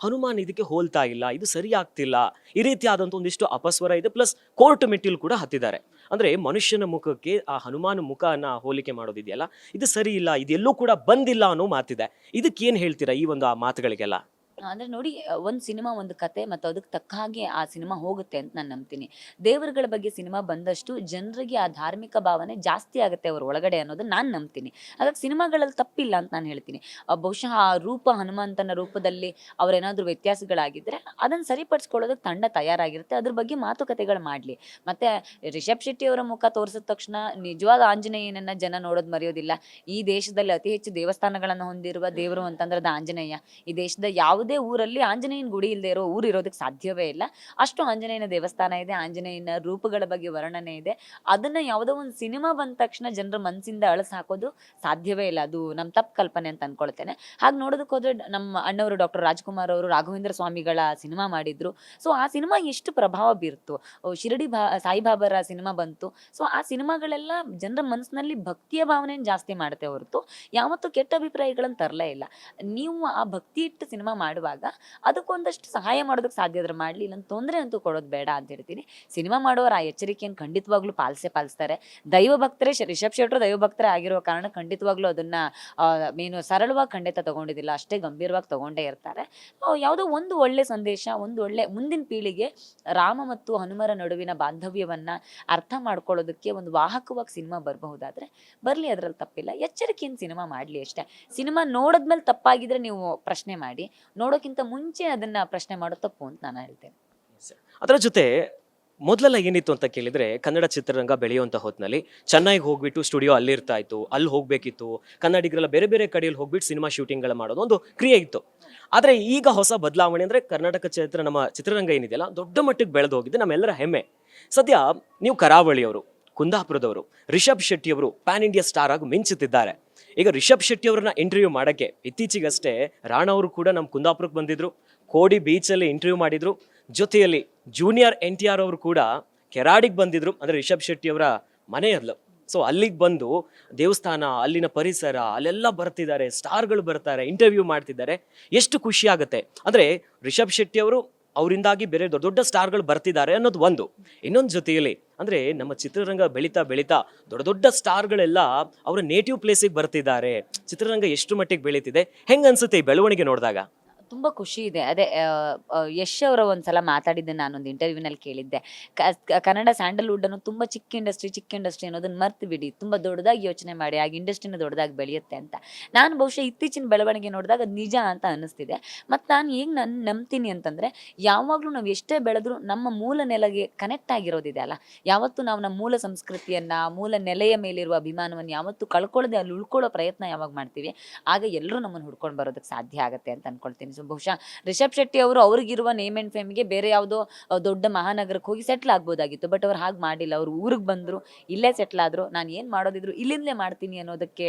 ಹನುಮಾನ್ ಇದಕ್ಕೆ ಹೋಲ್ತಾ ಇಲ್ಲ, ಇದು ಸರಿ ಆಗ್ತಿಲ್ಲ, ಈ ರೀತಿಯಾದಂತ ಒಂದಿಷ್ಟು ಅಪಸ್ವರ ಇದೆ. ಪ್ಲಸ್ ಕೋರ್ಟ್ ಮೆಟ್ಟಿಲು ಕೂಡ ಹತ್ತಿದ್ದಾರೆ. ಅಂದ್ರೆ ಮನುಷ್ಯನ ಮುಖಕ್ಕೆ ಆ ಹನುಮಾನ್ ಮುಖನ ಹೋಲಿಕೆ ಮಾಡೋದಿದೆಯಲ್ಲ, ಇದು ಸರಿ ಇಲ್ಲ, ಇದೆಲ್ಲೂ ಕೂಡ ಬಂದಿಲ್ಲ ಅನ್ನೋ ಮಾತಿದೆ. ಇದಕ್ಕೆ ಏನ್ ಹೇಳ್ತೀರಾ ಈ ಒಂದು ಆ ಮಾತುಗಳಿಗೆಲ್ಲ? ಅಂದ್ರೆ ನೋಡಿ, ಒಂದು ಸಿನಿಮಾ ಒಂದು ಕತೆ ಮತ್ತು ಅದಕ್ಕೆ ತಕ್ಕ ಹಾಗೆ ಆ ಸಿನಿಮಾ ಹೋಗುತ್ತೆ ಅಂತ ನಾನು ನಂಬ್ತೀನಿ. ದೇವರುಗಳ ಬಗ್ಗೆ ಸಿನಿಮಾ ಬಂದಷ್ಟು ಜನರಿಗೆ ಆ ಧಾರ್ಮಿಕ ಭಾವನೆ ಜಾಸ್ತಿ ಆಗುತ್ತೆ ಅವ್ರ ಒಳಗಡೆ ಅನ್ನೋದನ್ನ ನಾನು ನಂಬ್ತೀನಿ. ಹಾಗಾಗಿ ಸಿನಿಮಾಗಳಲ್ಲಿ ತಪ್ಪಿಲ್ಲ ಅಂತ ನಾನು ಹೇಳ್ತೀನಿ. ಬಹುಶಃ ಆ ರೂಪ, ಹನುಮಂತನ ರೂಪದಲ್ಲಿ ಅವ್ರೇನಾದ್ರೂ ವ್ಯತ್ಯಾಸಗಳಾಗಿದ್ರೆ ಅದನ್ನು ಸರಿಪಡಿಸ್ಕೊಳ್ಳೋದಕ್ಕೆ ತಂಡ ತಯಾರಾಗಿರುತ್ತೆ. ಅದ್ರ ಬಗ್ಗೆ ಮಾತುಕತೆಗಳು ಮಾಡಲಿ. ಮತ್ತೆ ರಿಷಬ್ ಶೆಟ್ಟಿ ಅವರ ಮುಖ ತೋರಿಸಿದ ತಕ್ಷಣ ನಿಜವಾದ ಆಂಜನೇಯನನ್ನ ಜನ ನೋಡೋದು ಮರೆಯೋದಿಲ್ಲ. ಈ ದೇಶದಲ್ಲಿ ಅತಿ ಹೆಚ್ಚು ದೇವಸ್ಥಾನಗಳನ್ನು ಹೊಂದಿರುವ ದೇವರು ಅಂತಂದ್ರೆ ಅದು ಆಂಜನೇಯ. ಈ ದೇಶದ ಯಾವುದೇ ಊರಲ್ಲಿ ಆಂಜನೇಯನ ಗುಡಿ ಇಲ್ಲದೆ ಇರೋ ಊರು ಇರೋದಕ್ಕೆ ಸಾಧ್ಯವೇ ಇಲ್ಲ. ಅಷ್ಟು ಆಂಜನೇಯನ ದೇವಸ್ಥಾನ ಇದೆ, ಆಂಜನೇಯನ ರೂಪಗಳ ಬಗ್ಗೆ ವರ್ಣನೆ ಇದೆ. ಅದನ್ನ ಯಾವುದೋ ಒಂದು ಸಿನಿಮಾ ಬಂದ ತಕ್ಷಣ ಜನರ ಮನಸ್ಸಿಂದ ಅಳಸ್ ಹಾಕೋದು ಸಾಧ್ಯವೇ ಇಲ್ಲ. ಅದು ನಮ್ಮ ತಪ್ಪು ಕಲ್ಪನೆ ಅಂತ ಅನ್ಕೊಳ್ತೇನೆ. ಹಾಗೆ ನೋಡೋದಕ್ಕೆ ಹೋದ್ರೆ ನಮ್ಮ ಅಣ್ಣವರು ಡಾಕ್ಟರ್ ರಾಜ್ಕುಮಾರ್ ಅವರು ರಾಘವೇಂದ್ರ ಸ್ವಾಮಿಗಳ ಸಿನಿಮಾ ಮಾಡಿದ್ರು. ಸೊ ಆ ಸಿನಿಮಾ ಎಷ್ಟು ಪ್ರಭಾವ ಬೀರ್ತು. ಶಿರಡಿ ಸಾಯಿಬಾಬಾರ ಸಿನಿಮಾ ಬಂತು. ಸೊ ಆ ಸಿನಿಮಾಗಳೆಲ್ಲ ಜನರ ಮನಸ್ಸಿನಲ್ಲಿ ಭಕ್ತಿಯ ಭಾವನೆಯನ್ನು ಜಾಸ್ತಿ ಮಾಡುತ್ತೆ ಹೊರತು ಯಾವತ್ತೂ ಕೆಟ್ಟ ಅಭಿಪ್ರಾಯಗಳನ್ನು ತರಲೇ ಇಲ್ಲ. ನೀವು ಆ ಭಕ್ತಿ ಇಟ್ಟು ಸಿನಿಮಾ ಮಾಡುವಾಗ ಅದಕ್ಕೊಂದಷ್ಟು ಸಹಾಯ ಮಾಡೋದಕ್ಕೆ ಸಾಧ್ಯ ಆದ್ರೆ ಮಾಡಲಿ, ಇಲ್ಲ ತೊಂದರೆ ಅಂತೂ ಕೊಡೋದು ಬೇಡ ಅಂತ ಹೇಳ್ತೀನಿ. ಸಿನಿಮಾ ಮಾಡುವವರು ಆ ಎಚ್ಚರಿಕೆಯನ್ನು ಖಂಡಿತವಾಗ್ಲೂ ಪಾಲಿಸ್ತಾರೆ. ದೈವ ಭಕ್ತರೇ, ರಿಷಬ್ ಶೆಟ್ಟರು ದೈವ ಭಕ್ತರೇ ಆಗಿರೋ ಕಾರಣ ಖಂಡಿತವಾಗ್ಲೂ ಅದನ್ನ ಏನು ಸರಳವಾಗಿ ಖಂಡಿತ ತಗೊಂಡಿದ್ದಿಲ್ಲ, ಅಷ್ಟೇ ಗಂಭೀರವಾಗಿ ತಗೊಂಡೇ ಇರ್ತಾರೆ. ಯಾವುದೋ ಒಂದು ಒಳ್ಳೆ ಸಂದೇಶ, ಒಂದು ಒಳ್ಳೆ ಮುಂದಿನ ಪೀಳಿಗೆ ರಾಮ ಮತ್ತು ಹನುಮರ ನಡುವಿನ ಬಾಂಧವ್ಯವನ್ನ ಅರ್ಥ ಮಾಡ್ಕೊಳ್ಳೋದಕ್ಕೆ ಒಂದು ವಾಹಕವಾಗಿ ಸಿನಿಮಾ ಬರಬಹುದಾದ್ರೆ ಬರಲಿ, ಅದರಲ್ಲಿ ತಪ್ಪಿಲ್ಲ. ಎಚ್ಚರಿಕೆಯಿಂದ ಸಿನಿಮಾ ಮಾಡಲಿ ಅಷ್ಟೇ. ಸಿನಿಮಾ ನೋಡಿದ್ಮೇಲೆ ತಪ್ಪಾಗಿದ್ರೆ ನೀವು ಪ್ರಶ್ನೆ ಮಾಡಿ, ನೋಡೋಕ್ಕಿಂತ ಮುಂಚೆ ಅದನ್ನ ಪ್ರಶ್ನೆ ಮಾಡೋ ತಪ್ಪು ಅಂತ ನಾನು ಹೇಳ್ತೇನೆ. ಅದರ ಜೊತೆ ಮೊದಲೆಲ್ಲ ಏನಿತ್ತು ಅಂತ ಕೇಳಿದ್ರೆ, ಕನ್ನಡ ಚಿತ್ರರಂಗ ಬೆಳೆಯುವಂತ ಹೊತ್ತಿನಲ್ಲಿ ಚೆನ್ನೈಗೆ ಹೋಗ್ಬಿಟ್ಟು ಸ್ಟುಡಿಯೋ ಅಲ್ಲಿರ್ತಾ ಇತ್ತು, ಅಲ್ಲಿ ಹೋಗ್ಬೇಕಿತ್ತು, ಕನ್ನಡಿಗರೆಲ್ಲ ಬೇರೆ ಬೇರೆ ಕಡೆಯಲ್ಲಿ ಹೋಗ್ಬಿಟ್ಟು ಸಿನಿಮಾ ಶೂಟಿಂಗ್ಗಳ ಮಾಡೋದು ಒಂದು ಕ್ರಿಯೆ ಇತ್ತು. ಆದ್ರೆ ಈಗ ಹೊಸ ಬದಲಾವಣೆ ಅಂದ್ರೆ ಕರ್ನಾಟಕ ನಮ್ಮ ಚಿತ್ರರಂಗ ಏನಿದೆಯಲ್ಲ ದೊಡ್ಡ ಮಟ್ಟಿಗೆ ಬೆಳೆದು ಹೋಗಿದೆ, ನಮ್ಮೆಲ್ಲರ ಹೆಮ್ಮೆ. ಸದ್ಯ ನೀವು ಕರಾವಳಿಯವರು, ಕುಂದಾಪುರದವರು, ರಿಷಬ್ ಶೆಟ್ಟಿ ಅವರು ಪ್ಯಾನ್ ಇಂಡಿಯಾ ಸ್ಟಾರ್ ಆಗಿ ಮಿಂಚುತ್ತಿದ್ದಾರೆ. ಈಗ ರಿಷಬ್ ಶೆಟ್ಟಿ ಅವರನ್ನ ಇಂಟರ್ವ್ಯೂ ಮಾಡಕ್ಕೆ ಇತ್ತೀಚೆಗಷ್ಟೇ ರಾಣಾ ಅವರು ಕೂಡ ನಮ್ಮ ಕುಂದಾಪುರಕ್ಕೆ ಬಂದಿದ್ರು, ಕೋಡಿ ಬೀಚಲ್ಲಿ ಇಂಟರ್ವ್ಯೂ ಮಾಡಿದ್ರು. ಜೊತೆಯಲ್ಲಿ ಜೂನಿಯರ್ NTR ಅವರು ಕೂಡ ಕೆರಾಡಿಗೆ ಬಂದಿದ್ರು, ಅಂದ್ರೆ ರಿಷಬ್ ಶೆಟ್ಟಿ ಅವರ ಮನೆಯಲ್ಲ. ಸೊ ಅಲ್ಲಿಗೆ ಬಂದು ದೇವಸ್ಥಾನ, ಅಲ್ಲಿನ ಪರಿಸರ, ಅಲ್ಲೆಲ್ಲ ಬರ್ತಿದ್ದಾರೆ, ಸ್ಟಾರ್ಗಳು ಬರ್ತಾರೆ, ಇಂಟರ್ವ್ಯೂ ಮಾಡ್ತಿದ್ದಾರೆ. ಎಷ್ಟು ಖುಷಿ ಆಗುತ್ತೆ ಅಂದ್ರೆ ರಿಷಬ್ ಶೆಟ್ಟಿ ಅವರು ಅವರಿಂದಾಗಿ ಬೇರೆ ದೊಡ್ಡ ದೊಡ್ಡ ಸ್ಟಾರ್ಗಳು ಬರ್ತಿದ್ದಾರೆ ಅನ್ನೋದು ಒಂದು. ಇನ್ನೊಂದು ಜೊತೆಯಲ್ಲಿ ಅಂದ್ರೆ ನಮ್ಮ ಚಿತ್ರರಂಗ ಬೆಳೀತಾ ಬೆಳೀತಾ ದೊಡ್ಡ ದೊಡ್ಡ ಸ್ಟಾರ್ಗಳೆಲ್ಲ ಅವರ ನೇಟಿವ್ ಪ್ಲೇಸಿಗೆ ಬರ್ತಿದ್ದಾರೆ. ಚಿತ್ರರಂಗ ಎಷ್ಟು ಮಟ್ಟಿಗೆ ಬೆಳೀತಿದೆ, ಹೆಂಗ್ ಅನ್ಸುತ್ತೆ ಈ ಬೆಳವಣಿಗೆ ನೋಡಿದಾಗ? ತುಂಬ ಖುಷಿ ಇದೆ. ಅದೇ ಯಶ್ ಅವರ ಒಂದ್ಸಲ ಮಾತಾಡಿದ್ದೆ, ನಾನೊಂದು ಇಂಟರ್ವ್ಯೂನಲ್ಲಿ ಕೇಳಿದ್ದೆ. ಕನ್ನಡ ಸ್ಯಾಂಡಲ್ವುಡ್ ಅನ್ನೋ ತುಂಬ ಚಿಕ್ಕ ಇಂಡಸ್ಟ್ರಿ ಅನ್ನೋದನ್ನ ಮರ್ತು ಬಿಡಿ, ತುಂಬ ದೊಡ್ಡದಾಗಿ ಯೋಚನೆ ಮಾಡಿ, ಆಗ ಇಂಡಸ್ಟ್ರಿನ ದೊಡ್ಡದಾಗಿ ಬೆಳೆಯುತ್ತೆ ಅಂತ. ನಾನು ಬಹುಶಃ ಇತ್ತೀಚಿನ ಬೆಳವಣಿಗೆ ನೋಡಿದಾಗ ಅದು ನಿಜ ಅಂತ ಅನ್ನಿಸ್ತಿದೆ. ಮತ್ತು ನಾನು ಹೇಗೆ ನಂಬ್ತೀನಿ ಅಂತಂದರೆ, ಯಾವಾಗಲೂ ನಾವು ಎಷ್ಟೇ ಬೆಳೆದ್ರೂ ನಮ್ಮ ಮೂಲ ನೆಲೆಗೆ ಕನೆಕ್ಟ್ ಆಗಿರೋದಿದೆ ಅಲ್ಲ, ಯಾವತ್ತೂ ನಾವು ನಮ್ಮ ಮೂಲ ಸಂಸ್ಕೃತಿಯನ್ನು, ಮೂಲ ನೆಲೆಯ ಮೇಲಿರುವ ಅಭಿಮಾನವನ್ನು ಯಾವತ್ತೂ ಕಳ್ಕೊಳ್ಳದೆ ಅಲ್ಲಿ ಉಳ್ಕೊಳ್ಳೋ ಪ್ರಯತ್ನ ಯಾವಾಗ ಮಾಡ್ತೀವಿ, ಆಗ ಎಲ್ಲರೂ ನಮ್ಮನ್ನು ಹುಡ್ಕೊಂಡು ಬರೋದಕ್ಕೆ ಸಾಧ್ಯ ಆಗುತ್ತೆ ಅಂತ ಅನ್ಕೊಳ್ತೀನಿ. ಬಹುಶಃ ರಿಷಬ್ ಶೆಟ್ಟಿ ಅವರು ಅವ್ರಿಗಿರುವ ನೇಮ್ ಅಂಡ್ ಫೇಮ್ಗೆ ಬೇರೆ ಯಾವುದೋ ದೊಡ್ಡ ಮಹಾನಗರಕ್ಕೆ ಹೋಗಿ ಸೆಟ್ಲ್ ಆಗ್ಬೋದಾಗಿತ್ತು. ಬಟ್ ಅವ್ರು ಹಾಗೆ ಮಾಡಿಲ್ಲ. ಅವ್ರು ಊರಿಗೆ ಬಂದರು, ಇಲ್ಲೇ ಸೆಟ್ಲ್ ಆದರು. ನಾನು ಏನು ಮಾಡೋದಿದ್ರು ಇಲ್ಲಿಂದಲೇ ಮಾಡ್ತೀನಿ ಅನ್ನೋದಕ್ಕೆ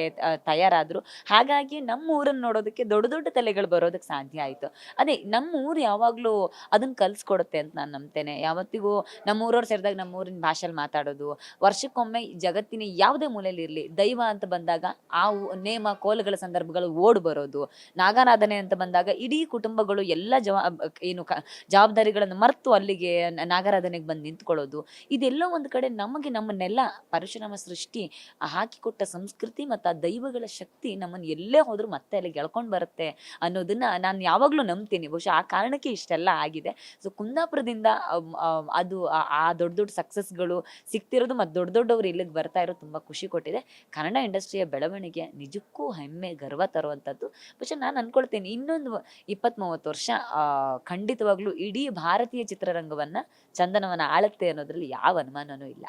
ತಯಾರಾದರು. ಹಾಗಾಗಿ ನಮ್ಮ ಊರನ್ನು ನೋಡೋದಕ್ಕೆ ದೊಡ್ಡ ದೊಡ್ಡ ತಲೆಗಳು ಬರೋದಕ್ಕೆ ಸಾಧ್ಯ ಆಯಿತು. ಅದೇ ನಮ್ಮ ಊರು ಯಾವಾಗಲೂ ಅದನ್ನು ಕಲಿಸ್ಕೊಡುತ್ತೆ ಅಂತ ನಾನು ನಂಬ್ತೇನೆ. ಯಾವತ್ತಿಗೂ ನಮ್ಮ ಊರವ್ರು ಸೇರಿದಾಗ ನಮ್ಮ ಊರಿನ ಭಾಷೆಯಲ್ಲಿ ಮಾತಾಡೋದು, ವರ್ಷಕ್ಕೊಮ್ಮೆ ಜಗತ್ತಿನ ಯಾವುದೇ ಮೂಲೆಯಲ್ಲಿ ಇರಲಿ ದೈವ ಅಂತ ಬಂದಾಗ ಆ ನೇಮ ಕೋಲಗಳ ಸಂದರ್ಭಗಳು ಓಡ್ ಬರೋದು, ನಾಗಾರಾಧನೆ ಅಂತ ಬಂದಾಗ ಇಡೀ ಕುಟುಂಬಗಳು ಎಲ್ಲ ಜವಾಬ್ದಾರಿಗಳನ್ನು ಮರೆತು ಅಲ್ಲಿಗೆ ನಾಗಾರಾಧನೆಗೆ ಬಂದು ನಿಂತ್ಕೊಳ್ಳೋದು, ಇದೆಲ್ಲ ಒಂದು ಕಡೆ ನಮಗೆ ನಮ್ಮನ್ನೆಲ್ಲ ಪರಶುರಾಮ ಸೃಷ್ಟಿ ಹಾಕಿಕೊಟ್ಟ ಸಂಸ್ಕೃತಿ ಮತ್ತು ಆ ದೈವಗಳ ಶಕ್ತಿ ನಮ್ಮನ್ನು ಎಲ್ಲೇ ಹೋದ್ರೂ ಮತ್ತೆ ಅಲ್ಲಿ ಗೆಳ್ಕೊಂಡು ಬರುತ್ತೆ ಅನ್ನೋದನ್ನ ನಾನು ಯಾವಾಗಲೂ ನಂಬ್ತೀನಿ. ಬಹುಶಃ ಆ ಕಾರಣಕ್ಕೆ ಇಷ್ಟೆಲ್ಲ ಆಗಿದೆ. ಸೊ ಕುಂದಾಪುರದಿಂದ ಅದು ಆ ದೊಡ್ಡ ದೊಡ್ಡ ಸಕ್ಸಸ್ಗಳು ಸಿಗ್ತಿರೋದು ಮತ್ತು ದೊಡ್ಡ ದೊಡ್ಡವರು ಇಲ್ಲಿಗೆ ಬರ್ತಾ ಇರೋದು ತುಂಬ ಖುಷಿ ಕೊಟ್ಟಿದೆ. ಕನ್ನಡ ಇಂಡಸ್ಟ್ರಿಯ ಬೆಳವಣಿಗೆ ನಿಜಕ್ಕೂ ಹೆಮ್ಮೆ ಗರ್ವ ತರುವಂಥದ್ದು. ಬಹುಶಃ ನಾನು ಅನ್ಕೊಳ್ತೀನಿ ಇನ್ನೊಂದು 20-30 ವರ್ಷ ಖಂಡಿತವಾಗ್ಲೂ ಇಡೀ ಭಾರತೀಯ ಚಿತ್ರರಂಗವನ್ನ ಚಂದನವನ ಆಳುತ್ತೆ ಅನ್ನೋದ್ರಲ್ಲಿ ಯಾವ ಅನುಮಾನನೂ ಇಲ್ಲ.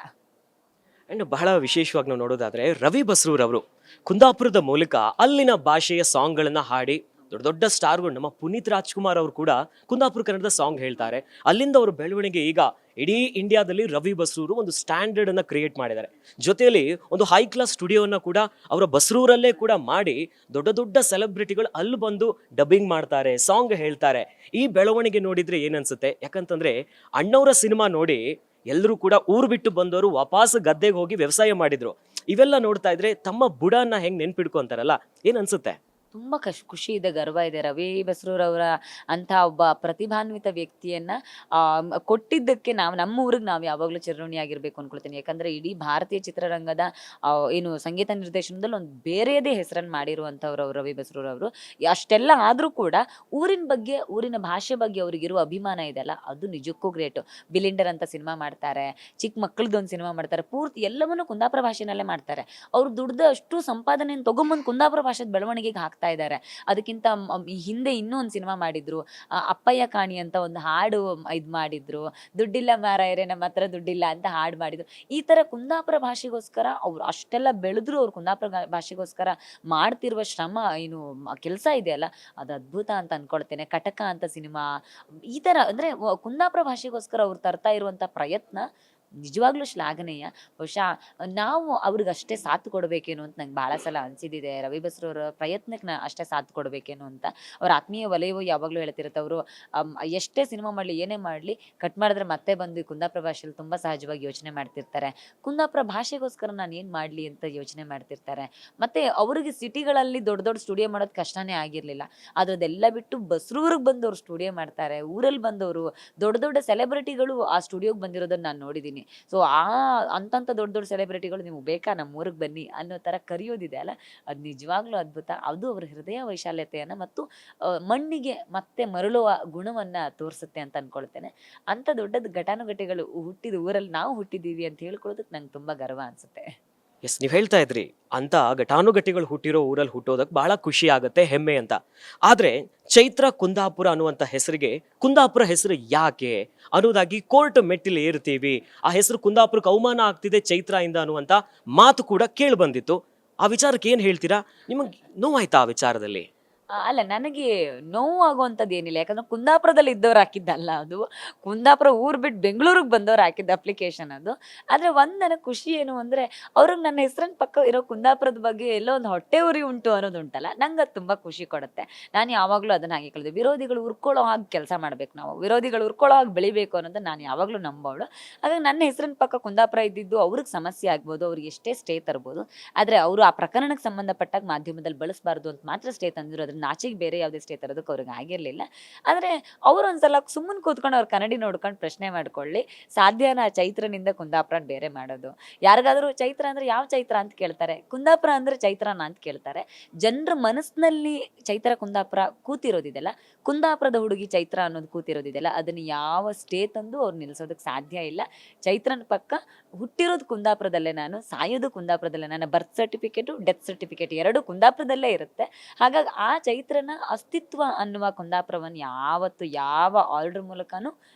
ಅಂಡ್ ಬಹಳ ವಿಶೇಷವಾಗಿ ನಾವು ನೋಡೋದಾದ್ರೆ ರವಿ ಬಸ್ರೂರ್ ಅವರು ಕುಂದಾಪುರದ ಮೂಲಕ ಅಲ್ಲಿನ ಭಾಷೆಯ ಸಾಂಗ್ಗಳನ್ನ ಹಾಡಿ ದೊಡ್ಡ ದೊಡ್ಡ ಸ್ಟಾರ್ಗಳು, ನಮ್ಮ ಪುನೀತ್ ರಾಜ್ಕುಮಾರ್ ಅವರು ಕೂಡ ಕುಂದಾಪುರ ಕನ್ನಡದ ಸಾಂಗ್ ಹೇಳ್ತಾರೆ. ಅಲ್ಲಿಂದ ಅವರು ಬೆಳವಣಿಗೆ ಈಗ ಇಡೀ ಇಂಡಿಯಾದಲ್ಲಿ ರವಿ ಬಸ್ರೂರು ಒಂದು ಸ್ಟ್ಯಾಂಡರ್ಡ್ ಅನ್ನ ಕ್ರಿಯೇಟ್ ಮಾಡಿದ್ದಾರೆ. ಜೊತೆಯಲ್ಲಿ ಒಂದು ಹೈ ಕ್ಲಾಸ್ ಸ್ಟುಡಿಯೋನ ಕೂಡ ಅವರ ಬಸ್ರೂರಲ್ಲೇ ಕೂಡ ಮಾಡಿ ದೊಡ್ಡ ದೊಡ್ಡ ಸೆಲೆಬ್ರಿಟಿಗಳು ಅಲ್ಲಿ ಬಂದು ಡಬ್ಬಿಂಗ್ ಮಾಡ್ತಾರೆ, ಸಾಂಗ್ ಹೇಳ್ತಾರೆ. ಈ ಬೆಳವಣಿಗೆ ನೋಡಿದ್ರೆ ಏನನ್ಸುತ್ತೆ? ಯಾಕಂತಂದ್ರೆ ಅಣ್ಣವರ ಸಿನಿಮಾ ನೋಡಿ ಎಲ್ಲರೂ ಕೂಡ ಊರು ಬಿಟ್ಟು ಬಂದವರು ವಾಪಸ್ ಗದ್ದೆಗೆ ಹೋಗಿ ವ್ಯವಸಾಯ ಮಾಡಿದ್ರು. ಇವೆಲ್ಲ ನೋಡ್ತಾ ಇದ್ರೆ ತಮ್ಮ ಬುಡನ್ನ ಹೆಂಗ್ ನೆನ್ಪಿಡ್ಕೊಂತಾರಲ್ಲ, ಏನ್ ಅನ್ಸುತ್ತೆ? ತುಂಬ ಖುಷಿ ಇದೆ, ಗರ್ವ ಇದೆ. ರವಿ ಬಸ್ರೂರವರ ಅಂಥ ಒಬ್ಬ ಪ್ರತಿಭಾನ್ವಿತ ವ್ಯಕ್ತಿಯನ್ನ ಕೊಟ್ಟಿದ್ದಕ್ಕೆ ನಮ್ಮ ಊರಿಗೆ ನಾವು ಯಾವಾಗಲೂ ಚಿರಋಣಿಯಾಗಿರ್ಬೇಕು ಅನ್ಕೊಳ್ತೀನಿ. ಯಾಕಂದ್ರೆ ಇಡೀ ಭಾರತೀಯ ಚಿತ್ರರಂಗದ ಏನು ಸಂಗೀತ ನಿರ್ದೇಶನದಲ್ಲಿ ಒಂದು ಬೇರೆಯದೇ ಹೆಸರನ್ನು ಮಾಡಿರುವಂಥವ್ರು ಅವರು ರವಿ ಬಸ್ರೂರವರು. ಅಷ್ಟೆಲ್ಲ ಆದರೂ ಕೂಡ ಊರಿನ ಬಗ್ಗೆ, ಊರಿನ ಭಾಷೆ ಬಗ್ಗೆ ಅವ್ರಿಗಿರುವ ಅಭಿಮಾನ ಇದೆಯಲ್ಲ, ಅದು ನಿಜಕ್ಕೂ ಗ್ರೇಟು. ಬಿಲಿಂಡರ್ ಅಂತ ಸಿನಿಮಾ ಮಾಡ್ತಾರೆ, ಚಿಕ್ಕ ಮಕ್ಕಳದೊಂದು ಸಿನಿಮಾ ಮಾಡ್ತಾರೆ, ಪೂರ್ತಿ ಎಲ್ಲವನ್ನೂ ಕುಂದಾಪುರ ಭಾಷೆನಲ್ಲೇ ಮಾಡ್ತಾರೆ. ಅವ್ರು ದುಡ್ದು ಅಷ್ಟು ಸಂಪಾದನೆಯನ್ನು ತೊಗೊಂಬಂದು ಕುಂದಾಪುರ ಭಾಷೆದ ಬೆಳವಣಿಗೆಗೆ ಹಾಕ್ತಾ ಇದ್ದಾರೆ. ಅದಕ್ಕಿಂತ ಹಿಂದೆ ಇನ್ನೂ ಒಂದು ಸಿನಿಮಾ ಮಾಡಿದ್ರು, ಅಪ್ಪಯ್ಯ ಕಾಣಿ ಅಂತ ಒಂದು ಹಾಡು ಇದು ಮಾಡಿದ್ರು, ದುಡ್ಡಿಲ್ಲ ಮಾರಾಯರೆ ನಮ್ಮ ಹತ್ರ ದುಡ್ಡಿಲ್ಲ ಅಂತ ಹಾಡು ಮಾಡಿದ್ರು. ಈ ತರ ಕುಂದಾಪುರ ಭಾಷೆಗೋಸ್ಕರ ಅವ್ರು ಅಷ್ಟೆಲ್ಲ ಬೆಳೆದ್ರು ಅವ್ರು ಕುಂದಾಪುರ ಭಾಷೆಗೋಸ್ಕರ ಮಾಡ್ತಿರುವ ಶ್ರಮ ಏನು ಕೆಲಸ ಇದೆಯಲ್ಲ, ಅದು ಅದ್ಭುತ ಅಂತ ಅನ್ಕೊಳ್ತೇನೆ. ಕಟಕ ಅಂತ ಸಿನಿಮಾ, ಈ ತರ ಅಂದ್ರೆ ಕುಂದಾಪುರ ಭಾಷೆಗೋಸ್ಕರ ಅವ್ರು ತರ್ತಾ ಇರುವಂತ ಪ್ರಯತ್ನ ನಿಜವಾಗ್ಲೂ ಶ್ಲಾಘನೀಯ. ಬಹುಶಃ ನಾವು ಅವ್ರಿಗೆ ಅಷ್ಟೇ ಸಾಥ್ ಕೊಡಬೇಕೇನು ಅಂತ ನಂಗೆ ಭಾಳ ಸಲ ಅನಿಸಿದ್ದಿದೆ. ರವಿ ಬಸ್ರೂರ ಪ್ರಯತ್ನಕ್ಕೆ ಅಷ್ಟೇ ಸಾಥ್ ಕೊಡಬೇಕೇನು ಅಂತ. ಅವ್ರ ಆತ್ಮೀಯ ವಲಯವು ಯಾವಾಗಲೂ ಹೇಳ್ತಿರುತ್ತೆ, ಅವರು ಎಷ್ಟೇ ಸಿನಿಮಾ ಮಾಡಲಿ ಏನೇ ಮಾಡಲಿ ಕಟ್ ಮಾಡಿದ್ರೆ ಮತ್ತೆ ಬಂದು ಕುಂದಾಪುರ ಭಾಷೆಯಲ್ಲಿ ತುಂಬ ಸಹಜವಾಗಿ ಯೋಚನೆ ಮಾಡ್ತಿರ್ತಾರೆ. ಕುಂದಾಪುರ ಭಾಷೆಗೋಸ್ಕರ ನಾನು ಏನು ಮಾಡಲಿ ಅಂತ ಯೋಚನೆ ಮಾಡ್ತಿರ್ತಾರೆ. ಮತ್ತು ಅವ್ರಿಗೆ ಸಿಟಿಗಳಲ್ಲಿ ದೊಡ್ಡ ದೊಡ್ಡ ಸ್ಟುಡಿಯೋ ಮಾಡೋದು ಕಷ್ಟನೇ ಆಗಿರಲಿಲ್ಲ. ಅದೆಲ್ಲ ಬಿಟ್ಟು ಬಸ್ರೂರಿಗೆ ಬಂದು ಅವ್ರು ಸ್ಟುಡಿಯೋ ಮಾಡ್ತಾರೆ. ಊರಲ್ಲಿ ಬಂದವರು ದೊಡ್ಡ ದೊಡ್ಡ ಸೆಲೆಬ್ರಿಟಿಗಳು ಆ ಸ್ಟುಡಿಯೋಗೆ ಬಂದಿರೋದನ್ನು ನಾನು ನೋಡಿದ್ದೀನಿ. ಸೊ ಅಂತಂತ ದೊಡ್ಡ ದೊಡ್ಡ ಸೆಲೆಬ್ರಿಟಿಗಳು ನೀವು ಬೇಕಾ ನಮ್ಮ ಊರಿಗೆ ಬನ್ನಿ ಅನ್ನೋ ತರ ಕರೆಯೋದಿದೆ ಅಲ್ಲ, ಅದು ನಿಜವಾಗ್ಲೂ ಅದ್ಭುತ. ಅದು ಅವ್ರ ಹೃದಯ ವೈಶಾಲ್ಯತೆಯನ್ನ ಮತ್ತು ಮಣ್ಣಿಗೆ ಮತ್ತೆ ಮರಳುವ ಗುಣವನ್ನ ತೋರಿಸುತ್ತೆ ಅಂತ ಅನ್ಕೊಳ್ತೇನೆ. ಅಂತ ದೊಡ್ಡದ ಘಟಾನುಘಟಿಗಳು ಹುಟ್ಟಿದ ಊರಲ್ಲಿ ನಾವು ಹುಟ್ಟಿದೀವಿ ಅಂತ ಹೇಳ್ಕೊಳ್ಳೋದಕ್ಕೆ ನಂಗೆ ತುಂಬಾ ಗರ್ವ ಅನ್ಸುತ್ತೆ. ಎಸ್, ನೀವು ಹೇಳ್ತಾ ಇದ್ರಿ ಅಂತ ಘಟಾನುಘಟಿಗಳು ಹುಟ್ಟಿರೋ ಊರಲ್ಲಿ ಹುಟ್ಟೋದಕ್ಕೆ ಬಹಳ ಖುಷಿ ಆಗುತ್ತೆ, ಹೆಮ್ಮೆ ಅಂತ. ಆದ್ರೆ ಚೈತ್ರ ಕುಂದಾಪುರ ಅನ್ನುವಂಥ ಹೆಸರಿಗೆ ಕುಂದಾಪುರ ಹೆಸರು ಯಾಕೆ ಅನ್ನೋದಾಗಿ ಕೋರ್ಟ್ ಮೆಟ್ಟಿಲು ಏರ್ತೀವಿ, ಆ ಹೆಸರು ಕುಂದಾಪುರಕ್ಕೆ ಅವಮಾನ ಆಗ್ತಿದೆ ಚೈತ್ರ ಇಂದ ಅನ್ನುವಂಥ ಮಾತು ಕೂಡ ಕೇಳಿ ಬಂದಿತ್ತು. ಆ ವಿಚಾರಕ್ಕೆ ಏನ್ ಹೇಳ್ತೀರಾ? ನಿಮಗೆ ನೋವಾಯ್ತಾ ಆ ವಿಚಾರದಲ್ಲಿ? ಅಲ್ಲ, ನನಗೆ ನೋವು ಆಗುವಂಥದ್ದು ಏನಿಲ್ಲ. ಯಾಕಂದ್ರೆ ಕುಂದಾಪುರದಲ್ಲಿ ಇದ್ದವ್ರು ಹಾಕಿದ್ದಲ್ಲ ಅದು, ಕುಂದಾಪುರ ಊರು ಬಿಟ್ಟು ಬೆಂಗಳೂರಿಗೆ ಬಂದವ್ರು ಹಾಕಿದ್ದ ಅಪ್ಲಿಕೇಶನ್ ಅದು. ಆದರೆ ಒಂದು ನನಗೆ ಖುಷಿ ಏನು ಅಂದರೆ, ಅವ್ರಿಗೆ ನನ್ನ ಹೆಸರಿನ ಪಕ್ಕ ಇರೋ ಕುಂದಾಪುರದ ಬಗ್ಗೆ ಎಲ್ಲೋ ಒಂದು ಹೊಟ್ಟೆ ಉರಿ ಉಂಟು ಅನ್ನೋದು ಉಂಟಲ್ಲ, ನಂಗೆ ಅದು ತುಂಬ ಖುಷಿ ಕೊಡುತ್ತೆ. ನಾನು ಯಾವಾಗಲೂ ಅದನ್ನು ಹಾಗೆ ಕಳೆದು ವಿರೋಧಿಗಳು ಉರ್ಕೊಳ್ಳೋ ಹಾಗೆ ಕೆಲಸ ಮಾಡಬೇಕು, ನಾವು ವಿರೋಧಿಗಳು ಉರ್ಕೊಳ್ಳೋ ಹಾಗೆ ಬೆಳಿಬೇಕು ಅನ್ನೋದು ನಾನು ಯಾವಾಗಲೂ ನಂಬೋಳು. ಹಾಗಾಗಿ ನನ್ನ ಹೆಸರಿನ ಪಕ್ಕ ಕುಂದಾಪುರ ಇದ್ದಿದ್ದು ಅವ್ರಿಗೆ ಸಮಸ್ಯೆ ಆಗ್ಬೋದು, ಅವ್ರಿಗೆ ಎಷ್ಟೇ ಸ್ಟೇ ತರ್ಬೋದು. ಆದರೆ ಅವರು ಆ ಪ್ರಕರಣಕ್ಕೆ ಸಂಬಂಧಪಟ್ಟಾಗ ಮಾಧ್ಯಮದಲ್ಲಿ ಬಳಸಬಾರ್ದು ಅಂತ ಮಾತ್ರ ಸ್ಟೇ ತಂದಿರೋದು. ನಾಚಿಗೆ ಬೇರೆ ಯಾವುದೇ ಸ್ಟೇ ತರೋದಕ್ಕೆ ಅವ್ರಿಗೆ ಆಗಿರಲಿಲ್ಲ. ಆದರೆ ಅವ್ರು ಒಂದ್ಸಲ ಸುಮ್ಮನೆ ಕೂತ್ಕೊಂಡು ಅವ್ರು ಕನ್ನಡಿ ನೋಡ್ಕೊಂಡು ಪ್ರಶ್ನೆ ಮಾಡ್ಕೊಳ್ಳಿ, ಸಾಧ್ಯನಾ ಚೈತ್ರನಿಂದ ಕುಂದಾಪುರ ಬೇರೆ ಮಾಡೋದು? ಯಾರಿಗಾದರೂ ಚೈತ್ರ ಅಂದರೆ ಯಾವ ಚೈತ್ರ ಅಂತ ಕೇಳ್ತಾರೆ, ಕುಂದಾಪುರ ಅಂದರೆ ಚೈತ್ರನ ಅಂತ ಕೇಳ್ತಾರೆ. ಜನರ ಮನಸ್ಸಿನಲ್ಲಿ ಚೈತ್ರ ಕುಂದಾಪುರ ಕೂತಿರೋದಿದೆಯಲ್ಲ, ಕುಂದಾಪುರದ ಹುಡುಗಿ ಚೈತ್ರ ಅನ್ನೋದು ಕೂತಿರೋದಿದೆಯಲ್ಲ, ಅದನ್ನು ಯಾವ ಸ್ಟೇ ತಂದು ಅವ್ರು ನಿಲ್ಲಿಸೋದಕ್ಕೆ ಸಾಧ್ಯ ಇಲ್ಲ. ಚೈತ್ರನ ಪಕ್ಕ ಹುಟ್ಟಿರೋದು ಕುಂದಾಪುರದಲ್ಲೇ, ನಾನು ಸಾಯೋದು ಕುಂದಾಪುರದಲ್ಲೇ, ನನ್ನ ಬರ್ತ್ ಸರ್ಟಿಫಿಕೇಟು ಡೆತ್ ಸರ್ಟಿಫಿಕೇಟ್ ಎರಡೂ ಕುಂದಾಪುರದಲ್ಲೇ ಇರುತ್ತೆ. ಹಾಗಾಗಿ ಆ ಚೈತ್ರನ ಅಸ್ತಿತ್ವ ಅನ್ನುವ ಕುಂದಾಪುರವನ್ನು ಯಾವತ್ತು ಯಾವ ಆರ್ಡರ್ ಮೂಲಕನೂ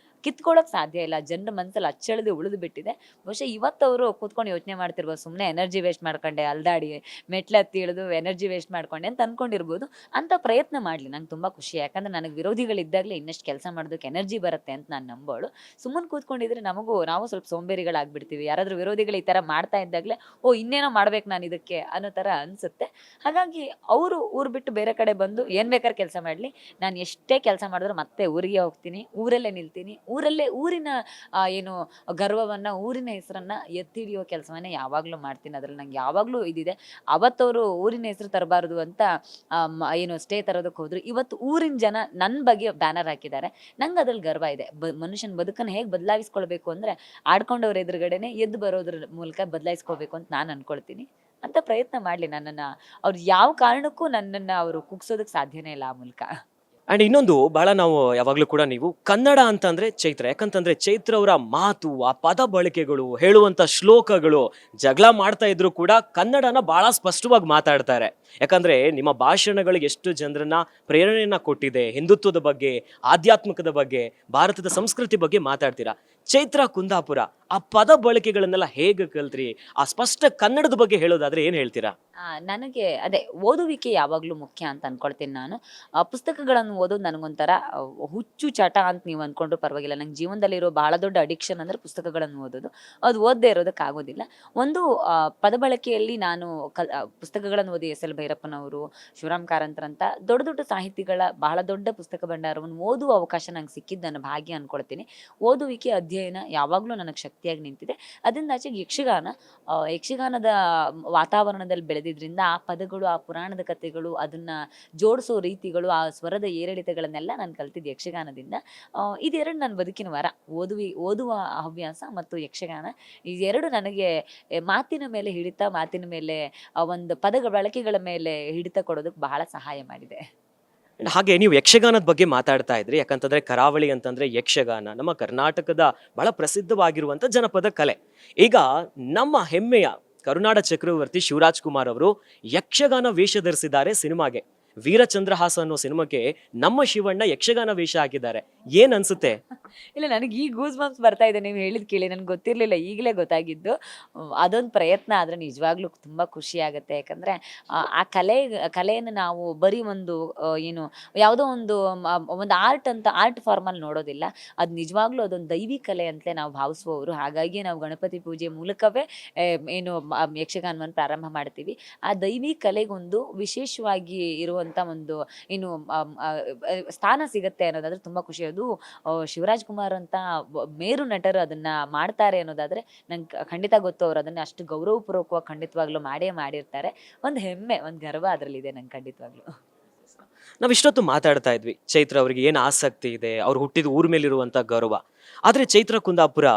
ಕಿತ್ಕೊಳ್ಳೋಕೆ ಸಾಧ್ಯ ಇಲ್ಲ. ಜನರ ಮನಸ್ಸಲ್ಲಿ ಅಚ್ಚಳಿದು ಉಳಿದು ಬಿಟ್ಟಿದೆ. ಬಹುಶಃ ಇವತ್ತು ಅವರು ಕೂತ್ಕೊಂಡು ಯೋಚನೆ ಮಾಡ್ತಿರ್ಬೋದು, ಸುಮ್ಮನೆ ಎನರ್ಜಿ ವೇಸ್ಟ್ ಮಾಡ್ಕೊಂಡೆ, ಅಲ್ದಾಡಿ ಮೆಟ್ಲತ್ತಿ ಇಳಿದು ಎನರ್ಜಿ ವೇಸ್ಟ್ ಮಾಡ್ಕೊಂಡೆ ಅಂತ ಅನ್ಕೊಂಡಿರ್ಬೋದು. ಅಂತ ಪ್ರಯತ್ನ ಮಾಡಲಿ, ನಂಗೆ ತುಂಬ ಖುಷಿ. ಯಾಕಂದ್ರೆ ನನಗೆ ವಿರೋಧಿಗಳಿದ್ದಾಗಲೇ ಇನ್ನಷ್ಟು ಕೆಲಸ ಮಾಡೋದಕ್ಕೆ ಎನರ್ಜಿ ಬರುತ್ತೆ ಅಂತ ನಾನು ನಂಬೋಳು. ಸುಮ್ಮನೆ ಕೂತ್ಕೊಂಡಿದ್ರೆ ನಾವು ಸ್ವಲ್ಪ ಸೋಂಬೇರಿಗಳಾಗ್ಬಿಡ್ತೀವಿ. ಯಾರಾದ್ರೂ ವಿರೋಧಿಗಳು ಈ ಥರ ಮಾಡ್ತಾ ಇದ್ದಾಗಲೇ ಇನ್ನೇನೋ ಮಾಡ್ಬೇಕು ನಾನು ಇದಕ್ಕೆ ಅನ್ನೋ ಥರ ಅನ್ಸುತ್ತೆ. ಹಾಗಾಗಿ ಅವರು ಊರು ಬಿಟ್ಟು ಬೇರೆ ಕಡೆ ಬಂದು ಏನು ಬೇಕಾದ್ರೆ ಕೆಲಸ ಮಾಡಲಿ, ನಾನು ಎಷ್ಟೇ ಕೆಲಸ ಮಾಡಿದ್ರು ಮತ್ತೆ ಊರಿಗೆ ಹೋಗ್ತೀನಿ, ಊರಲ್ಲೇ ನಿಲ್ತೀನಿ, ಊರಿನ ಏನು ಗರ್ವವನ್ನು, ಊರಿನ ಹೆಸರನ್ನು ಎತ್ತಿ ಹಿಡಿಯೋ ಕೆಲಸವನ್ನೇ ಯಾವಾಗಲೂ ಮಾಡ್ತೀನಿ. ಅದ್ರಲ್ಲಿ ನಂಗೆ ಯಾವಾಗಲೂ ಇದಿದೆ. ಅವತ್ತವರು ಊರಿನ ಹೆಸರು ತರಬಾರ್ದು ಅಂತ ಏನು ಸ್ಟೇ ತರೋದಕ್ಕೆ ಹೋದ್ರು, ಇವತ್ತು ಊರಿನ ಜನ ನನ್ನ ಬಗ್ಗೆ ಬ್ಯಾನರ್ ಹಾಕಿದ್ದಾರೆ. ನಂಗೆ ಅದ್ರಲ್ಲಿ ಗರ್ವ ಇದೆ. ಮನುಷ್ಯನ ಬದುಕನ್ನು ಹೇಗೆ ಬದಲಾಯಿಸ್ಕೊಳ್ಬೇಕು ಅಂದರೆ ಆಡ್ಕೊಂಡವ್ರ ಎದುರುಗಡೆನೆ ಎದ್ದು ಬರೋದ್ರ ಮೂಲಕ ಬದಲಾಯಿಸ್ಕೋಬೇಕು ಅಂತ ನಾನು ಅನ್ಕೊಳ್ತೀನಿ. ಅಂತ ಪ್ರಯತ್ನ ಮಾಡಲಿ. ನನ್ನನ್ನು ಅವ್ರು ಯಾವ ಕಾರಣಕ್ಕೂ ನನ್ನನ್ನು ಅವರು ಕುಗ್ಸೋದಕ್ಕೆ ಸಾಧ್ಯನೇ ಇಲ್ಲ ಆ ಮೂಲಕ. ಅಂಡ್ ಇನ್ನೊಂದು ಬಹಳ ನಾವು ಯಾವಾಗಲೂ ಕೂಡ ನೀವು ಕನ್ನಡ ಅಂತಂದ್ರೆ ಚೈತ್ರ, ಯಾಕಂತಂದ್ರೆ ಚೈತ್ರ ಅವರ ಮಾತು, ಆ ಪದ ಬಳಕೆಗಳು, ಹೇಳುವಂತ ಶ್ಲೋಕಗಳು, ಜಗಳ ಮಾಡ್ತಾ ಇದ್ರು ಕೂಡ ಕನ್ನಡನ ಬಹಳ ಸ್ಪಷ್ಟವಾಗಿ ಮಾತಾಡ್ತಾರೆ. ಯಾಕಂದ್ರೆ ನಿಮ್ಮ ಭಾಷಣಗಳಿಗೆ ಎಷ್ಟು ಜನರನ್ನ ಪ್ರೇರಣೆಯನ್ನ ಕೊಟ್ಟಿದೆ. ಹಿಂದುತ್ವದ ಬಗ್ಗೆ, ಆಧ್ಯಾತ್ಮಿಕದ ಬಗ್ಗೆ, ಭಾರತದ ಸಂಸ್ಕೃತಿ ಬಗ್ಗೆ ಮಾತಾಡ್ತೀರಾ. ಚೈತ್ರ ಕುಂದಾಪುರ ಆ ಪದ ಬಳಕೆಗಳನ್ನೆಲ್ಲ ಹೇಗೆ ಕಲ್ತ್ರಿ? ಆ ಸ್ಪಷ್ಟ ಕನ್ನಡದ ಬಗ್ಗೆ ಹೇಳೋದಾದ್ರೆ ಏನ್ ಹೇಳ್ತೀರಾ? ನನಗೆ ಅದೇ ಓದುವಿಕೆ ಯಾವಾಗಲೂ ಮುಖ್ಯ ಅಂತ ಅನ್ಕೊಳ್ತೀನಿ ನಾನು. ಪುಸ್ತಕಗಳನ್ನು ಓದೋದು ನನಗೊಂಥರ ಹುಚ್ಚು ಚಟ ಅಂತ ನೀವು ಅಂದ್ಕೊಂಡ್ರು ಪರವಾಗಿಲ್ಲ. ನಂಗೆ ಜೀವನದಲ್ಲಿರೋ ಬಹಳ ದೊಡ್ಡ ಅಡಿಕ್ಷನ್ ಅಂದರೆ ಪುಸ್ತಕಗಳನ್ನು ಓದೋದು. ಅದು ಓದದೇ ಇರೋದಕ್ಕಾಗೋದಿಲ್ಲ. ಒಂದು ಪದ ಬಳಕೆಯಲ್ಲಿ ನಾನು ಪುಸ್ತಕಗಳನ್ನು ಓದಿ ಎಸ್ ಎಲ್ ಭೈರಪ್ಪನವರು, ಶಿವರಾಮ್ ಕಾರಂತರಂತ ದೊಡ್ಡ ದೊಡ್ಡ ಸಾಹಿತಿಗಳ ಬಹಳ ದೊಡ್ಡ ಪುಸ್ತಕ ಭಂಡಾರವನ್ನು ಓದುವ ಅವಕಾಶ ನಂಗೆ ಸಿಕ್ಕಿದ್ದು ನನ್ನ ಭಾಗ್ಯ ಅನ್ಕೊಳ್ತೀನಿ. ಓದುವಿಕೆ, ಅಧ್ಯಯನ ಯಾವಾಗಲೂ ನನಗೆ ಶಕ್ತಿಯಾಗಿ ನಿಂತಿದೆ. ಅದರಿಂದ ಆಚೆಗೆ ಯಕ್ಷಗಾನದ ವಾತಾವರಣದಲ್ಲಿ ಬೆಳೆದಿದ್ರಿಂದ ಆ ಪದಗಳು, ಆ ಪುರಾಣದ ಕಥೆಗಳು, ಅದನ್ನ ಜೋಡಿಸೋ ರೀತಿಗಳು, ಆ ಸ್ವರದ ಏರಿಳಿತಗಳನ್ನೆಲ್ಲ ನಾನು ಕಲ್ತಿದ್ದೆ ಯಕ್ಷಗಾನದಿಂದ. ಇದೆರಡು ನನ್ನ ಬದುಕಿನ ವರ, ಓದುವ ಹವ್ಯಾಸ ಮತ್ತು ಯಕ್ಷಗಾನ. ಇದೆರಡು ನನಗೆ ಮಾತಿನ ಮೇಲೆ ಹಿಡಿತ, ಮಾತಿನ ಮೇಲೆ ಒಂದು ಪದಗಳ ಬಳಕೆಗಳ ಮೇಲೆ ಹಿಡಿತ ಕೊಡೋದಕ್ಕೆ ಬಹಳ ಸಹಾಯ ಮಾಡಿದೆ. ಹಾಗೆ ನೀವು ಯಕ್ಷಗಾನದ ಬಗ್ಗೆ ಮಾತಾಡ್ತಾ ಇದ್ರಿ. ಯಾಕಂತಂದ್ರೆ ಕರಾವಳಿ ಅಂತಂದ್ರೆ ಯಕ್ಷಗಾನ ನಮ್ಮ ಕರ್ನಾಟಕದ ಬಹಳ ಪ್ರಸಿದ್ಧವಾಗಿರುವಂತ ಜನಪದ ಕಲೆ. ಈಗ ನಮ್ಮ ಹೆಮ್ಮೆಯ ಕರುನಾಡ ಚಕ್ರವರ್ತಿ ಶಿವರಾಜ್ ಕುಮಾರ್ ಅವರು ಯಕ್ಷಗಾನ ವೇಷ ಧರಿಸಿದ್ದಾರೆ ಸಿನಿಮಾಗೆ. ವೀರಚಂದ್ರಹಾಸ ಅನ್ನೋ ಸಿನಿಮಾಕ್ಕೆ ನಮ್ಮ ಶಿವಣ್ಣ ಯಕ್ಷಗಾನ ವೇಷ ಹಾಕಿದ್ದಾರೆ. ಏನ್ ಅನ್ಸುತ್ತೆ? ಇಲ್ಲ, ನನಗೆ ಈ ಗೂಸ್ ಬಂಪ್ಸ್ ಬರ್ತಾ ಇದೆ ನೀವು ಹೇಳಿದ್ ಕೇಳಿ. ನನಗೆ ಗೊತ್ತಿರಲಿಲ್ಲ, ಈಗಲೇ ಗೊತ್ತಾಗಿದ್ದು. ಅದೊಂದು ಪ್ರಯತ್ನ ಆದರೆ ನಿಜವಾಗ್ಲೂ ತುಂಬ ಖುಷಿ ಆಗುತ್ತೆ. ಯಾಕಂದರೆ ಆ ಕಲೆಯನ್ನು ನಾವು ಬರೀ ಒಂದು ಏನು ಯಾವುದೋ ಒಂದು ಆರ್ಟ್ ಫಾರ್ಮಲ್ಲಿ ನೋಡೋದಿಲ್ಲ. ಅದು ನಿಜವಾಗ್ಲೂ ಅದೊಂದು ದೈವಿ ಕಲೆ ಅಂತಲೇ ನಾವು ಭಾವಿಸುವವರು. ಹಾಗಾಗಿ ನಾವು ಗಣಪತಿ ಪೂಜೆ ಮೂಲಕವೇ ಏನು ಯಕ್ಷಗಾನವನ್ನು ಪ್ರಾರಂಭ ಮಾಡ್ತೀವಿ. ಆ ದೈವಿ ಕಲೆಗೊಂದು ವಿಶೇಷವಾಗಿ ಇರುವಂಥ ಒಂದು ಏನು ಸ್ಥಾನ ಸಿಗುತ್ತೆ ಅನ್ನೋದಾದ್ರೆ ತುಂಬ ಖುಷಿ. ಅದು ಶಿವರಾಜ್ ಕುಮಾರ್ ಅಂತ ಮೇರು ನಟರು ಅದನ್ನ ಮಾಡ್ತಾರೆ ಅನ್ನೋದಾದ್ರೆ ನಂಗೆ ಖಂಡಿತ ಗೊತ್ತು. ಅವ್ರು ಅದನ್ನ ಅಷ್ಟು ಗೌರವಪೂರ್ವಕವಾಗಿ ಖಂಡಿತವಾಗ್ಲೂ ಮಾಡಿರ್ತಾರೆ. ಒಂದು ಹೆಮ್ಮೆ, ಒಂದು ಗರ್ವ ಅದರಲ್ಲಿದೆ ನಂಗೆ ಖಂಡಿತವಾಗ್ಲೂ. ನಾವ್ ಇಷ್ಟೊತ್ತು ಮಾತಾಡ್ತಾ ಇದ್ವಿ ಚೈತ್ರ ಅವ್ರಿಗೆ ಏನ್ ಆಸಕ್ತಿ ಇದೆ, ಅವ್ರು ಹುಟ್ಟಿದ ಊರ್ ಮೇಲಿರುವಂತ ಗೌರವ. ಆದ್ರೆ ಚೈತ್ರ ಕುಂದಾಪುರ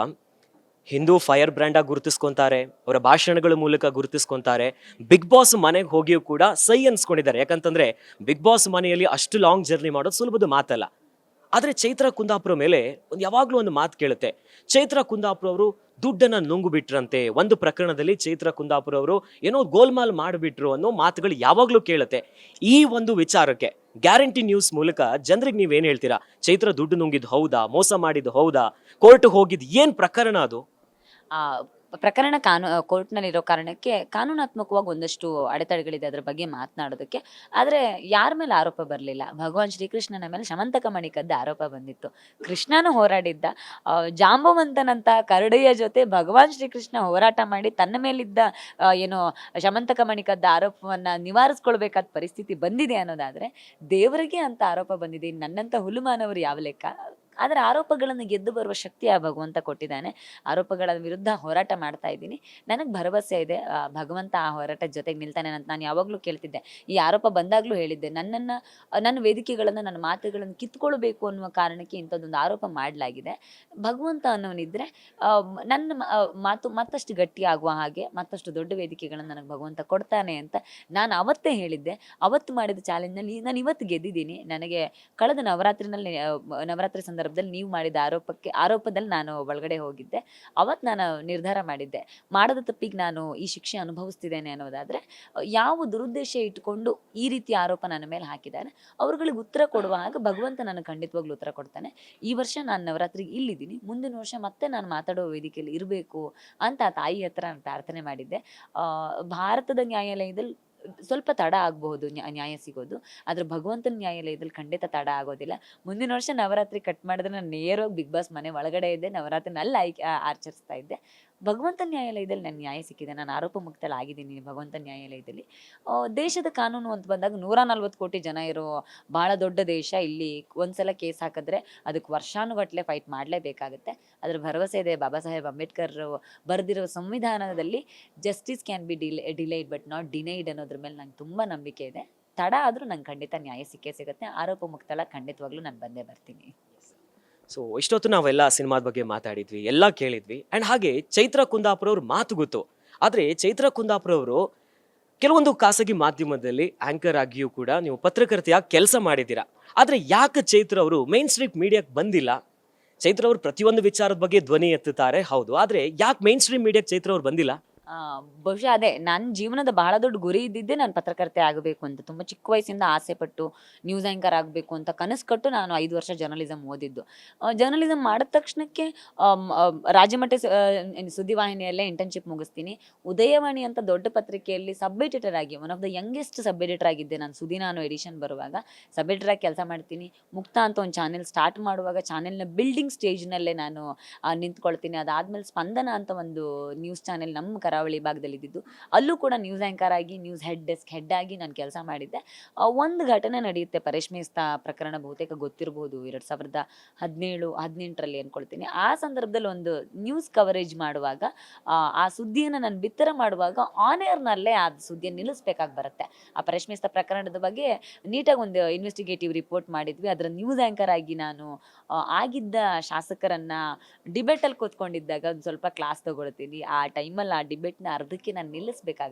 ಹಿಂದೂ ಫೈರ್ ಬ್ರ್ಯಾಂಡ್ ಆಗಿ ಗುರುತಿಸ್ಕೊಂತಾರೆ, ಅವರ ಭಾಷಣಗಳ ಮೂಲಕ ಗುರುತಿಸ್ಕೊಂತಾರೆ. ಬಿಗ್ ಬಾಸ್ ಮನೆಗೆ ಹೋಗಿಯೂ ಕೂಡ ಸೈ ಅನ್ಸ್ಕೊಂಡಿದ್ದಾರೆ. ಯಾಕಂತಂದ್ರೆ ಬಿಗ್ ಬಾಸ್ ಮನೆಯಲ್ಲಿ ಅಷ್ಟು ಲಾಂಗ್ ಜರ್ನಿ ಮಾಡೋದು ಸುಲಭದ ಮಾತಲ್ಲ. ಆದ್ರೆ ಚೈತ್ರ ಕುಂದಾಪುರ ಮೇಲೆ ಯಾವಾಗ್ಲೂ ಒಂದು ಮಾತು ಕೇಳುತ್ತೆ. ಚೈತ್ರ ಕುಂದಾಪುರ ಅವರು ದುಡ್ಡನ್ನ ನುಂಗು ಬಿಟ್ರಂತೆ. ಒಂದು ಪ್ರಕರಣದಲ್ಲಿ ಚೈತ್ರ ಕುಂದಾಪುರ ಅವರು ಏನೋ ಗೋಲ್ಮಾಲ್ ಮಾಡಿಬಿಟ್ರು ಅನ್ನೋ ಮಾತುಗಳು ಯಾವಾಗ್ಲೂ ಕೇಳುತ್ತೆ. ಈ ಒಂದು ವಿಚಾರಕ್ಕೆ ಗ್ಯಾರಂಟಿ ನ್ಯೂಸ್ ಮೂಲಕ ಜನರಿಗೆ ನೀವೇನ್ ಹೇಳ್ತೀರಾ? ಚೈತ್ರ ದುಡ್ಡು ನುಂಗಿದ್ ಹೌದಾ? ಮೋಸ ಮಾಡಿದ್ದು ಹೌದಾ? ಕೋರ್ಟ್ ಹೋಗಿದ್ ಏನ್ ಪ್ರಕರಣ ಅದು? ಪ್ರಕರಣ ಕೋರ್ಟ್ನಲ್ಲಿರೋ ಕಾರಣಕ್ಕೆ ಕಾನೂನಾತ್ಮಕವಾಗಿ ಒಂದಷ್ಟು ಅಡೆತಡೆಗಳಿದೆ ಅದರ ಬಗ್ಗೆ ಮಾತನಾಡೋದಕ್ಕೆ. ಆದರೆ ಯಾರ ಮೇಲೆ ಆರೋಪ ಬರಲಿಲ್ಲ. ಭಗವಾನ್ ಶ್ರೀಕೃಷ್ಣನ ಮೇಲೆ ಶಮಂತಕ ಮಣಿ ಕದ್ದ ಆರೋಪ ಬಂದಿತ್ತು. ಕೃಷ್ಣನೂ ಹೋರಾಡಿದ್ದ. ಜಾಂಬವಂತನಂತ ಕರಡಿಯ ಜೊತೆ ಭಗವಾನ್ ಶ್ರೀಕೃಷ್ಣ ಹೋರಾಟ ಮಾಡಿ ತನ್ನ ಮೇಲಿದ್ದ ಏನು ಶಮಂತಕ ಮಣಿ ಕದ್ದ ಆರೋಪವನ್ನು ನಿವಾರಿಸ್ಕೊಳ್ಬೇಕಾದ ಪರಿಸ್ಥಿತಿ ಬಂದಿದೆ ಅನ್ನೋದಾದರೆ ದೇವರಿಗೆ ಅಂತ ಆರೋಪ ಬಂದಿದೆ. ನನ್ನಂಥ ಹುಲುಮಾನವರು ಯಾವ ಲೆಕ್ಕ? ಆದರೆ ಆರೋಪಗಳನ್ನು ಗೆದ್ದು ಬರುವ ಶಕ್ತಿ ಆ ಭಗವಂತ ಕೊಟ್ಟಿದ್ದಾನೆ. ಆರೋಪಗಳ ವಿರುದ್ಧ ಹೋರಾಟ ಮಾಡ್ತಾ ಇದ್ದೀನಿ. ನನಗೆ ಭರವಸೆ ಇದೆ ಭಗವಂತ ಆ ಹೋರಾಟದ ಜೊತೆಗೆ ನಿಲ್ತಾನೆ ಅಂತ. ನಾನು ಯಾವಾಗಲೂ ಕೇಳ್ತಿದ್ದೆ, ಈ ಆರೋಪ ಬಂದಾಗಲೂ ಹೇಳಿದ್ದೆ, ನನ್ನ ವೇದಿಕೆಗಳನ್ನು, ನನ್ನ ಮಾತುಗಳನ್ನು ಕಿತ್ಕೊಳ್ಬೇಕು ಅನ್ನುವ ಕಾರಣಕ್ಕೆ ಇಂಥದ್ದೊಂದು ಆರೋಪ ಮಾಡಲಾಗಿದೆ. ಭಗವಂತ ಅನ್ನೋನಿದ್ರೆ ನನ್ನ ಮಾತು ಮತ್ತಷ್ಟು ಗಟ್ಟಿ ಆಗುವ ಹಾಗೆ ಮತ್ತಷ್ಟು ದೊಡ್ಡ ವೇದಿಕೆಗಳನ್ನು ನನಗೆ ಭಗವಂತ ಕೊಡ್ತಾನೆ ಅಂತ ನಾನು ಅವತ್ತೇ ಹೇಳಿದ್ದೆ. ಅವತ್ತು ಮಾಡಿದ ಚಾಲೆಂಜ್ನಲ್ಲಿ ನಾನು ಇವತ್ತು ಗೆದ್ದಿದ್ದೀನಿ. ನನಗೆ ಕಳೆದ ನವರಾತ್ರಿ ಸಂದರ್ಭ ಸಂದರ್ಭದಲ್ಲಿ ನೀವು ಮಾಡಿದ ಆರೋಪದಲ್ಲಿ ನಾನು ಒಳಗಡೆ ಹೋಗಿದ್ದೆ. ಅವತ್ತು ನಾನು ನಿರ್ಧಾರ ಮಾಡಿದ್ದೆ, ಮಾಡದ ತಪ್ಪಿಗೆ ನಾನು ಈ ಶಿಕ್ಷೆ ಅನುಭವಿಸ್ತಿದ್ದೇನೆ ಅನ್ನೋದಾದ್ರೆ ಯಾವ ದುರುದ್ದೇಶ ಇಟ್ಕೊಂಡು ಈ ರೀತಿ ಆರೋಪ ನನ್ನ ಮೇಲೆ ಹಾಕಿದ್ದಾರೆ ಅವ್ರುಗಳಿಗೆ ಉತ್ತರ ಕೊಡುವಾಗ ಭಗವಂತ ನನಗೆ ಖಂಡಿತವಾಗ್ಲೂ ಉತ್ತರ ಕೊಡ್ತಾನೆ. ಈ ವರ್ಷ ನಾನು ನವರಾತ್ರಿಗೆ ಇಲ್ಲಿದ್ದೀನಿ, ಮುಂದಿನ ವರ್ಷ ಮತ್ತೆ ನಾನು ಮಾತಾಡೋ ವೇದಿಕೆಯಲ್ಲಿ ಇರಬೇಕು ಅಂತ ಆ ತಾಯಿ ಹತ್ರ ನಾನು ಪ್ರಾರ್ಥನೆ ಮಾಡಿದ್ದೆ. ಭಾರತದ ನ್ಯಾಯಾಲಯದಲ್ಲಿ ಸ್ವಲ್ಪ ತಡ ಆಗಬಹುದು ನ್ಯಾಯ ಸಿಗೋದು, ಆದ್ರೆ ಭಗವಂತನ ನ್ಯಾಯಾಲಯದಲ್ಲಿ ಖಂಡಿತ ತಡ ಆಗೋದಿಲ್ಲ. ಮುಂದಿನ ವರ್ಷ ನವರಾತ್ರಿ ಕಟ್ ಮಾಡಿದ್ರೆ ನಾನು ನೇರವಾಗಿ ಬಿಗ್ ಬಾಸ್ ಮನೆ ಒಳಗಡೆ ಇದ್ದೆ, ನವರಾತ್ರಿನಲ್ಲಿ ಆಚರಿಸ್ತಾ ಇದ್ದೆ. ಭಗವಂತನ ನ್ಯಾಯಾಲಯದಲ್ಲಿ ನನ್ನ ನ್ಯಾಯ ಸಿಕ್ಕಿದೆ, ನಾನು ಆರೋಪ ಮುಕ್ತಳಾಗಿದ್ದೀನಿ ಭಗವಂತನ ನ್ಯಾಯಾಲಯದಲ್ಲಿ. ದೇಶದ ಕಾನೂನು ಅಂತ ಬಂದಾಗ 140 ಕೋಟಿ ಜನ ಇರೋ ಬಹಳ ದೊಡ್ಡ ದೇಶ. ಇಲ್ಲಿ ಒಂದ್ಸಲ ಕೇಸ್ ಹಾಕಿದ್ರೆ ಅದಕ್ಕೆ ವರ್ಷಾನುಗಟ್ಲೆ ಫೈಟ್ ಮಾಡಲೇಬೇಕಾಗುತ್ತೆ. ಅದ್ರ ಭರವಸೆ ಇದೆ. ಬಾಬಾ ಸಾಹೇಬ್ ಅಂಬೇಡ್ಕರ್ ಬರೆದಿರೋ ಸಂವಿಧಾನದಲ್ಲಿ justice can be delayed but not denied ಅನ್ನೋದ್ರ ಮೇಲೆ ನಂಗೆ ತುಂಬ ನಂಬಿಕೆ ಇದೆ. ತಡ ಆದರೂ ನಂಗೆ ಖಂಡಿತ ನ್ಯಾಯ ಸಿಕ್ಕೇ ಸಿಗುತ್ತೆ. ಆರೋಪ ಮುಕ್ತಳ ಖಂಡಿತವಾಗ್ಲೂ ನಾನು ಬಂದೇ ಬರ್ತೀನಿ. ಸೊ ಇಷ್ಟೊತ್ತು ನಾವೆಲ್ಲ ಸಿನಿಮಾದ ಬಗ್ಗೆ ಮಾತಾಡಿದ್ವಿ, ಎಲ್ಲ ಕೇಳಿದ್ವಿ. ಅಂಡ್ ಹಾಗೆ ಚೈತ್ರ ಕುಂದಾಪುರ ಅವ್ರ ಮಾತು ಗೊತ್ತು. ಆದ್ರೆ ಚೈತ್ರ ಕುಂದಾಪುರ ಅವರು ಕೆಲವೊಂದು ಖಾಸಗಿ ಮಾಧ್ಯಮದಲ್ಲಿ ಆಂಕರ್ ಆಗಿಯೂ ಕೂಡ ನೀವು ಪತ್ರಕರ್ತೆಯಾಗಿ ಕೆಲಸ ಮಾಡಿದ್ದೀರಾ. ಆದ್ರೆ ಯಾಕೆ ಚೈತ್ರ ಅವರು ಮೇನ್ ಸ್ಟ್ರೀಮ್ ಮೀಡಿಯಾಕ್ಕೆ ಬಂದಿಲ್ಲ? ಚೈತ್ರ ಅವರು ಪ್ರತಿಯೊಂದು ವಿಚಾರದ ಬಗ್ಗೆ ಧ್ವನಿ ಎತ್ತುತ್ತಾರೆ, ಹೌದು. ಆದ್ರೆ ಯಾಕೆ ಮೇನ್ ಸ್ಟ್ರೀಮ್ ಮೀಡಿಯಾಕ್ಕೆ ಚೈತ್ರ ಅವ್ರು ಬಂದಿಲ್ಲ? ಬಹುಶಃ ಅದೇ ನನ್ನ ಜೀವನದ ಬಹಳ ದೊಡ್ಡ ಗುರಿ ಇದ್ದಿದ್ದೆ ನಾನು ಪತ್ರಕರ್ತೆ ಆಗಬೇಕು ಅಂತ. ತುಂಬ ಚಿಕ್ಕ ವಯಸ್ಸಿಂದ ಆಸೆ ಪಟ್ಟು ನ್ಯೂಸ್ ಆ್ಯಂಕರ್ ಆಗಬೇಕು ಅಂತ ಕನಸು ಕಟ್ಟು ನಾನು 5 ವರ್ಷ ಜರ್ನಲಿಸಮ್ ಓದಿದ್ದು. ಜರ್ನಲಿಸಮ್ ಮಾಡಿದ ತಕ್ಷಣಕ್ಕೆ ರಾಜಮಟ್ಟ ಸುದ್ದಿವಾಹಿನಿಯಲ್ಲೇ ಇಂಟರ್ನ್ಶಿಪ್ ಮುಗಿಸ್ತೀನಿ. ಉದಯವಾಣಿ ಅಂತ ದೊಡ್ಡ ಪತ್ರಿಕೆಯಲ್ಲಿ ಸಬ್ ಎಡಿಟರ್ ಆಗಿ, one of the youngest sub editor ಆಗಿದ್ದೆ ನಾನು. ಸುದಿನಾನು ಎಡಿಷನ್ ಬರುವಾಗ ಸಬ್ ಎಡಿಟರ್ ಆಗಿ ಕೆಲಸ ಮಾಡ್ತೀನಿ. ಮುಕ್ತ ಅಂತ ಒಂದು ಚಾನೆಲ್ ಸ್ಟಾರ್ಟ್ ಮಾಡುವಾಗ ಚಾನೆಲ್ನ ಬಿಲ್ಡಿಂಗ್ ಸ್ಟೇಜ್ನಲ್ಲೇ ನಾನು ನಿಂತ್ಕೊಳ್ತೀನಿ. ಅದಾದ್ಮೇಲೆ ಸ್ಪಂದನ ಅಂತ ಒಂದು ನ್ಯೂಸ್ ಚಾನೆಲ್ ನಮ್ಮ ಕರಾವಳಿ ಭಾಗದಲ್ಲಿ ಇದ್ದಿದ್ದು, ಅಲ್ಲೂ ಕೂಡ ನ್ಯೂಸ್ ಆ್ಯಂಕರ್ ಆಗಿ ನ್ಯೂಸ್ ಡೆಸ್ಕ್ ಹೆಡ್ ಆಗಿ ನಾನು ಕೆಲಸ ಮಾಡಿದ್ದೆ. ಒಂದು ಘಟನೆ ನಡೆಯುತ್ತೆ, ಪರೇಶ್ಮೇಸ್ತಾ ಪ್ರಕರಣ ಬಹುತೇಕ ಗೊತ್ತಿರಬಹುದು, 2017-18ರಲ್ಲಿ ಅನ್ಕೊಳ್ತೀನಿ. ಆ ಸಂದರ್ಭದಲ್ಲಿ ಒಂದು ನ್ಯೂಸ್ ಕವರೇಜ್ ಮಾಡುವಾಗ ಆ ಸುದ್ದಿಯನ್ನು ನಾನು ಬಿತ್ತರ ಮಾಡುವಾಗ ಆನ್ ಏರ್ನಲ್ಲೇ ಆ ಸುದ್ದಿಯನ್ನು ನಿಲ್ಲಿಸ್ಬೇಕಾಗಿ ಬರುತ್ತೆ. ಆ ಪರೇಶ್ಮೇಸ್ತಾ ಪ್ರಕರಣದ ಬಗ್ಗೆ ನೀಟಾಗಿ ಒಂದು ಇನ್ವೆಸ್ಟಿಗೇಟಿವ್ ರಿಪೋರ್ಟ್ ಮಾಡಿದ್ವಿ. ಅದರ ನ್ಯೂಸ್ ಆ್ಯಂಕರ್ ಆಗಿ ನಾನು ಆಗಿದ್ದ ಶಾಸಕರನ್ನ ಡಿಬೇಟಲ್ಲಿ ಕೂತ್ಕೊಂಡಿದ್ದಾಗ ಒಂದು ಸ್ವಲ್ಪ ಕ್ಲಾಸ್ ತಗೊಳ್ತೀನಿ. ಆ ಟೈಮಲ್ಲಿ ಆ ಡಿಬೇಟ್ನ ಅರ್ಧಕ್ಕೆ ನಾನು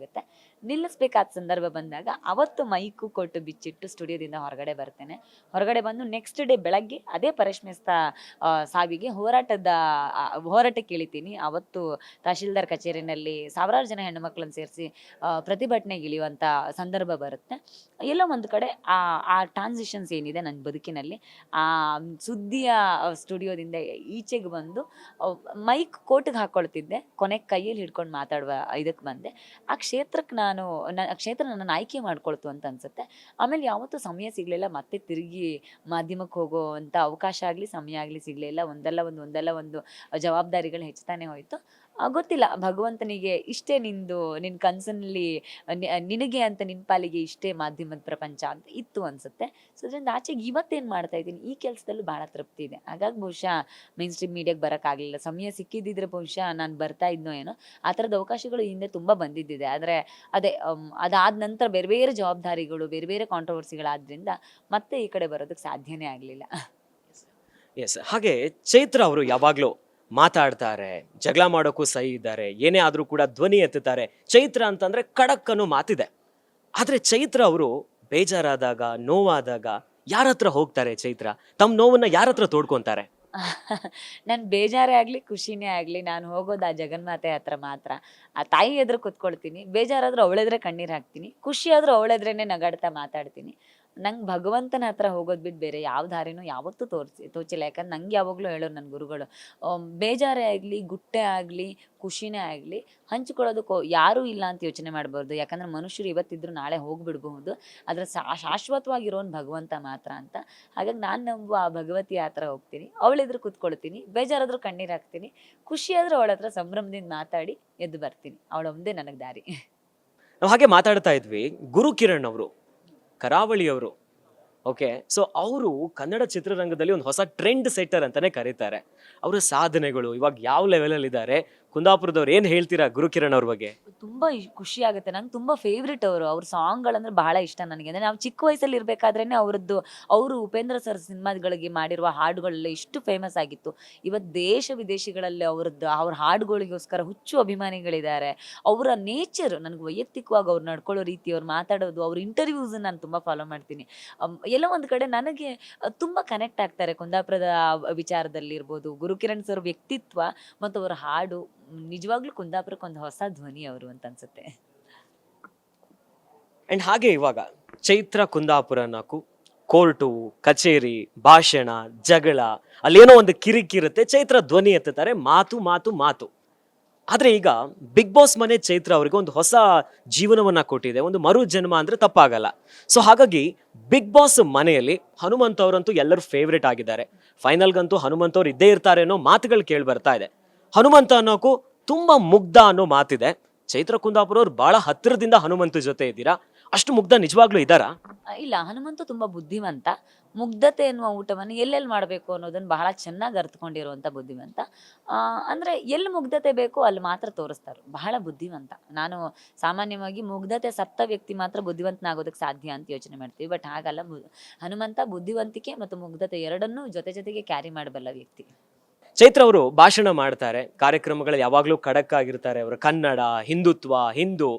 ನಿಲ್ಲಿಸ್ಬೇಕಾದ ಸಂದರ್ಭ ಬಂದಾಗ ಅವತ್ತು ಮೈಕು ಕೊಟ್ಟು ಬಿಚ್ಚಿಟ್ಟು ಸ್ಟುಡಿಯೋದಿಂದ ಹೊರಗಡೆ ಬರ್ತೇನೆ. ಹೊರಗಡೆ ಬಂದು ನೆಕ್ಸ್ಟ್ ಡೇ ಬೆಳಗ್ಗೆ ಅದೇ ಪರೇಶ್ಮೇಸ್ತಾ ಸಾವಿಗೆ ಹೋರಾಟಕ್ಕೆ ಇಳಿತೀನಿ. ಅವತ್ತು ತಹಶೀಲ್ದಾರ್ ಕಚೇರಿನಲ್ಲಿ ಸಾವಿರಾರು ಜನ ಹೆಣ್ಣುಮಕ್ಕಳನ್ನು ಸೇರಿಸಿ ಪ್ರತಿಭಟನೆಗೆ ಇಳಿಯುವಂಥ ಸಂದರ್ಭ ಬರುತ್ತೆ. ಎಲ್ಲೋ ಒಂದು ಕಡೆ ಆ ಟ್ರಾನ್ಸಿಷನ್ಸ್ ಏನಿದೆ ನನ್ನ ಬದುಕಿನಲ್ಲಿ, ಆ ಸುದ್ದಿಯ ಸ್ಟುಡಿಯೋದಿಂದ ಈಚೆಗೆ ಬಂದು ಮೈಕ್ ಕೋಟಿಗೆ ಹಾಕ್ಕೊಳ್ತಿದ್ದೆ, ಕೊನೆಗೆ ಕೈಯಲ್ಲಿ ಹಿಡ್ಕೊಂಡು ಮಾತಾಡುವ ಇದಕ್ಕೆ ಬಂದೆ. ಆ ಕ್ಷೇತ್ರಕ್ಕೆ ಕ್ಷೇತ್ರ ನನ್ನನ್ನು ಆಯ್ಕೆ ಮಾಡ್ಕೊಳ್ತು ಅಂತ ಅನ್ಸುತ್ತೆ. ಆಮೇಲೆ ಯಾವತ್ತೂ ಸಮಯ ಸಿಗಲಿಲ್ಲ, ಮತ್ತೆ ತಿರುಗಿ ಮಾಧ್ಯಮಕ್ಕೆ ಹೋಗೋವಂಥ ಅವಕಾಶ ಆಗಲಿ ಸಮಯ ಆಗಲಿ ಸಿಗಲಿಲ್ಲ. ಒಂದಲ್ಲ ಒಂದು ಜವಾಬ್ದಾರಿಗಳು ಹೆಚ್ಚುತ್ತಾನೆ ಹೋಯಿತು. ಗೊತ್ತಿಲ್ಲ, ಭಗವಂತನಿಗೆ ಇಷ್ಟೇ ನಿನ್ನ ಕನಸಿನಲ್ಲಿ ನಿನಗೆ ಅಂತ ನಿನ್ನ ಪಾಲಿಗೆ ಇಷ್ಟೇ ಮಾಧ್ಯಮದ ಪ್ರಪಂಚ ಅಂತ ಇತ್ತು ಅನ್ಸುತ್ತೆ. ಸೊ ಅದರಿಂದ ಆಚೆಗೆ ಇವತ್ತೇನು ಮಾಡ್ತಾ ಇದ್ದೀನಿ, ಈ ಕೆಲಸದಲ್ಲೂ ಭಾಳ ತೃಪ್ತಿ ಇದೆ. ಹಾಗಾಗಿ ಬಹುಶಃ ಮೇನ್ ಸ್ಟ್ರೀಮ್ ಮೀಡಿಯಾಗೆ ಬರೋಕ್ಕಾಗಲಿಲ್ಲ. ಸಮಯ ಸಿಕ್ಕಿದ್ದಿದ್ರೆ ಬಹುಶಃ ನಾನು ಬರ್ತಾ ಇದ್ನೋ ಏನೋ. ಆ ಥರದ ಅವಕಾಶಗಳು ಹಿಂದೆ ತುಂಬ ಬಂದಿದ್ದಿದೆ. ಆದರೆ ಅದಾದ ನಂತರ ಬೇರೆ ಬೇರೆ ಜವಾಬ್ದಾರಿಗಳು, ಬೇರೆ ಬೇರೆ ಕಾಂಟ್ರವರ್ಸಿಗಳಾದ್ರಿಂದ ಮತ್ತೆ ಈ ಕಡೆ ಬರೋದಕ್ಕೆ ಸಾಧ್ಯನೇ ಆಗಲಿಲ್ಲ. ಎಸ್, ಹಾಗೆ ಚೈತ್ರ ಅವರು ಯಾವಾಗಲೂ ಮಾತಾಡ್ತಾರೆ, ಜಗಳ ಮಾಡೋಕ್ಕೂ ಸಹಿ ಇದ್ದಾರೆ, ಏನೇ ಆದರೂ ಕೂಡ ಧ್ವನಿ ಎತ್ತುತ್ತಾರೆ. ಚೈತ್ರ ಅಂತಂದ್ರೆ ಖಡಕ್ ಅನ್ನೋ ಮಾತಿದೆ. ಆದ್ರೆ ಚೈತ್ರ ಅವರು ಬೇಜಾರಾದಾಗ, ನೋವಾದಾಗ ಯಾರ ಹತ್ರ ಹೋಗ್ತಾರೆ? ಚೈತ್ರ ತಮ್ಮ ನೋವನ್ನ ಯಾರ ಹತ್ರ ತೋಡ್ಕೊಂತಾರೆ? ನಾನು ಬೇಜಾರೇ ಆಗಲಿ ಖುಷಿನೇ ಆಗಲಿ ನಾನು ಹೋಗೋದು ಆ ಜಗನ್ಮಾತೆ ಹತ್ರ ಮಾತ್ರ. ಆ ತಾಯಿ ಎದುರು ಕೂತ್ಕೊಳ್ತೀನಿ. ಬೇಜಾರಾದ್ರೂ ಅವಳೆದ್ರೆ ಕಣ್ಣೀರು ಹಾಕ್ತೀನಿ, ಖುಷಿ ಆದ್ರೂ ಅವಳೆದ್ರೇನೆ ನಗಾಡ್ತಾ ಮಾತಾಡ್ತೀನಿ. ನಂಗೆ ಭಗವಂತನ ಹತ್ರ ಹೋಗೋದು ಬಿಟ್ಟು ಬೇರೆ ಯಾವ ದಾರಿನೂ ಯಾವತ್ತೂ ತೋಚಿಲ್ಲ. ಯಾಕಂದ್ರೆ ನಂಗೆ ಯಾವಾಗಲೂ ಹೇಳೋರು ನನ್ನ ಗುರುಗಳು, ಬೇಜಾರೇ ಆಗಲಿ ಗುಟ್ಟೆ ಆಗಲಿ ಖುಷಿನೇ ಆಗಲಿ ಹಂಚ್ಕೊಳ್ಳೋದಕ್ಕೂ ಯಾರೂ ಇಲ್ಲ ಅಂತ ಯೋಚನೆ ಮಾಡ್ಬಾರ್ದು. ಯಾಕಂದ್ರೆ ಮನುಷ್ಯರು ಇವತ್ತಿದ್ರು ನಾಳೆ ಹೋಗ್ಬಿಡ್ಬಹುದು, ಆದರೆ ಶಾಶ್ವತವಾಗಿರೋನು ಭಗವಂತ ಮಾತ್ರ ಅಂತ. ಹಾಗಾಗಿ ನಾನು ನಂಬುವ ಆ ಭಗವತಿ ಹತ್ರ ಹೋಗ್ತೀನಿ, ಅವಳೆದ್ರು ಕೂತ್ಕೊಳ್ತೀನಿ, ಬೇಜಾರಾದ್ರೂ ಕಣ್ಣೀರು ಹಾಕ್ತೀನಿ, ಖುಷಿ ಆದ್ರೂ ಅವಳ ಹತ್ರ ಸಂಭ್ರಮದಿಂದ ಮಾತಾಡಿ ಎದ್ದು ಬರ್ತೀನಿ. ಅವಳೊಂದೇ ನನಗೆ ದಾರಿ. ನಾವು ಹಾಗೆ ಮಾತಾಡ್ತಾ ಇದ್ವಿ. ಗುರು ಕಿರಣ್ ಅವರು ಕರಾವಳಿಯವರು, ಓಕೆ. ಸೊ ಅವರು ಕನ್ನಡ ಚಿತ್ರರಂಗದಲ್ಲಿ ಒಂದು ಹೊಸ ಟ್ರೆಂಡ್ ಸೆಟ್ಟರ್ ಅಂತಾನೆ ಕರೀತಾರೆ. ಅವರ ಸಾಧನೆಗಳು ಇವಾಗ ಯಾವ ಲೆವೆಲಲ್ಲಿ ಇದ್ದಾರೆ, ಕುಂದಾಪುರದವ್ರು ಏನ್ ಹೇಳ್ತೀರಾ ಗುರುಕಿರಣ್ ಅವ್ರ ಬಗ್ಗೆ? ತುಂಬಾ ಖುಷಿ ಆಗುತ್ತೆ. ನಂಗೆ ತುಂಬಾ ಫೇವ್ರೆಟ್ ಅವರು. ಅವ್ರ ಸಾಂಗ್ಗಳಂದ್ರೆ ಬಹಳ ಇಷ್ಟ ನನಗೆ. ಅಂದ್ರೆ ನಾವು ಚಿಕ್ಕ ವಯಸ್ಸಲ್ಲಿ ಇರ್ಬೇಕಾದ್ರೇನೆ ಅವರು ಉಪೇಂದ್ರ ಸರ್ ಸಿನಿಮಾಗಳಿಗೆ ಮಾಡಿರುವ ಹಾಡುಗಳೆಲ್ಲ ಇಷ್ಟು ಫೇಮಸ್ ಆಗಿತ್ತು. ಇವತ್ತು ದೇಶ ವಿದೇಶಗಳಲ್ಲಿ ಅವ್ರ ಹಾಡುಗಳಿಗೋಸ್ಕರ ಹುಚ್ಚು ಅಭಿಮಾನಿಗಳಿದ್ದಾರೆ. ಅವರ ನೇಚರ್ ನನಗೆ ವೈಯಕ್ತಿಕವಾಗಿ ಅವ್ರು ನಡ್ಕೊಳ್ಳೋ ರೀತಿ, ಅವ್ರು ಮಾತಾಡೋದು, ಅವ್ರ ಇಂಟರ್ವ್ಯೂಸ್ ನಾನು ತುಂಬಾ ಫಾಲೋ ಮಾಡ್ತೀನಿ. ಎಲ್ಲೋ ಒಂದು ಕಡೆ ನನಗೆ ತುಂಬಾ ಕನೆಕ್ಟ್ ಆಗ್ತಾರೆ ಕುಂದಾಪುರದ ವಿಚಾರದಲ್ಲಿ ಇರ್ಬೋದು. ಗುರುಕಿರಣ್ ಸರ್ ವ್ಯಕ್ತಿತ್ವ ಮತ್ತು ಅವರ ಹಾಡು ನಿಜವಾಗ್ಲೂ ಕುಂದಾಪುರಕ್ಕೆ ಒಂದು ಹೊಸ ಧ್ವನಿ ಅವರು ಅಂತ ಅನ್ಸುತ್ತೆ. ಅಂಡ್ ಹಾಗೆ ಇವಾಗ ಚೈತ್ರ ಕುಂದಾಪುರ ಅನ್ನೋಕು ಕೋರ್ಟು, ಕಚೇರಿ, ಭಾಷಣ, ಜಗಳ, ಅಲ್ಲೇನೋ ಒಂದು ಕಿರಿಕಿರುತ್ತೆ. ಚೈತ್ರ ಧ್ವನಿ ಎತ್ತುತ್ತಾರೆ, ಮಾತು ಮಾತು ಮಾತು. ಆದ್ರೆ ಈಗ ಬಿಗ್ ಬಾಸ್ ಮನೆ ಚೈತ್ರ ಅವರಿಗೆ ಒಂದು ಹೊಸ ಜೀವನವನ್ನ ಕೊಟ್ಟಿದೆ, ಒಂದು ಮರು ಜನ್ಮ ಅಂದ್ರೆ ತಪ್ಪಾಗಲ್ಲ. ಸೊ ಹಾಗಾಗಿ ಬಿಗ್ ಬಾಸ್ ಮನೆಯಲ್ಲಿ ಹನುಮಂತ್ ಅವರಂತೂ ಎಲ್ಲರೂ ಫೇವ್ರೇಟ್ ಆಗಿದ್ದಾರೆ. ಫೈನಲ್ಗಂತೂ ಹನುಮಂತ್ ಅವ್ರು ಇದ್ದೇ ಇರ್ತಾರೆ ಅನ್ನೋ ಮಾತುಗಳು ಕೇಳಿ ಬರ್ತಾ ಇದೆ. ಹನುಮಂತ ಅನ್ನೋಕು ತುಂಬಾ ಮುಗ್ಧ ಅನ್ನೋ ಮಾತಿದೆ. ಚೈತ್ರ ಕುಂದಾಪುರ ಅವ್ರು ಬಹಳ ಹತ್ತಿರದಿಂದ ಹನುಮಂತ ಜೊತೆ ಇದ್ದೀರಾ, ಅಷ್ಟು ಮುಗ್ಧ ನಿಜವಾಗ್ಲೂ ಇದ್ದಾರಾ? ಇಲ್ಲ, ಹನುಮಂತು ತುಂಬಾ ಬುದ್ಧಿವಂತ. ಮುಗ್ಧತೆ ಎನ್ನುವ ಊಟವನ್ನು ಎಲ್ಲೆಲ್ಲಿ ಮಾಡಬೇಕು ಅನ್ನೋದನ್ನ ಬಹಳ ಚೆನ್ನಾಗಿ ಅರ್ಥಕೊಂಡಿರುವಂತ ಬುದ್ಧಿವಂತ. ಅಂದ್ರೆ ಎಲ್ಲಿ ಮುಗ್ಧತೆ ಬೇಕೋ ಅಲ್ಲಿ ಮಾತ್ರ ತೋರಿಸ್ತಾರೆ. ಬಹಳ ಬುದ್ಧಿವಂತ. ನಾನು ಸಾಮಾನ್ಯವಾಗಿ ಮುಗ್ಧತೆ ಸತ್ತ ವ್ಯಕ್ತಿ ಮಾತ್ರ ಬುದ್ಧಿವಂತನಾಗೋದಕ್ಕೆ ಸಾಧ್ಯ ಅಂತ ಯೋಚನೆ ಮಾಡ್ತೀವಿ. ಬಟ್ ಹಾಗಲ್ಲ, ಹನುಮಂತ ಬುದ್ಧಿವಂತಿಕೆ ಮತ್ತು ಮುಗ್ಧತೆ ಎರಡನ್ನೂ ಜೊತೆಗೆ ಕ್ಯಾರಿ ಮಾಡಬಲ್ಲ ವ್ಯಕ್ತಿ. ಚೈತ್ರ ಅವರು ಭಾಷಣ ಮಾಡ್ತಾರೆ, ಕಾರ್ಯಕ್ರಮಗಳು ಯಾವಾಗ್ಲೂ ಖಡಕ್ ಆಗಿರ್ತಾರೆ. ಅವರು ಕನ್ನಡ, ಹಿಂದುತ್ವ, ಹಿಂದೂ.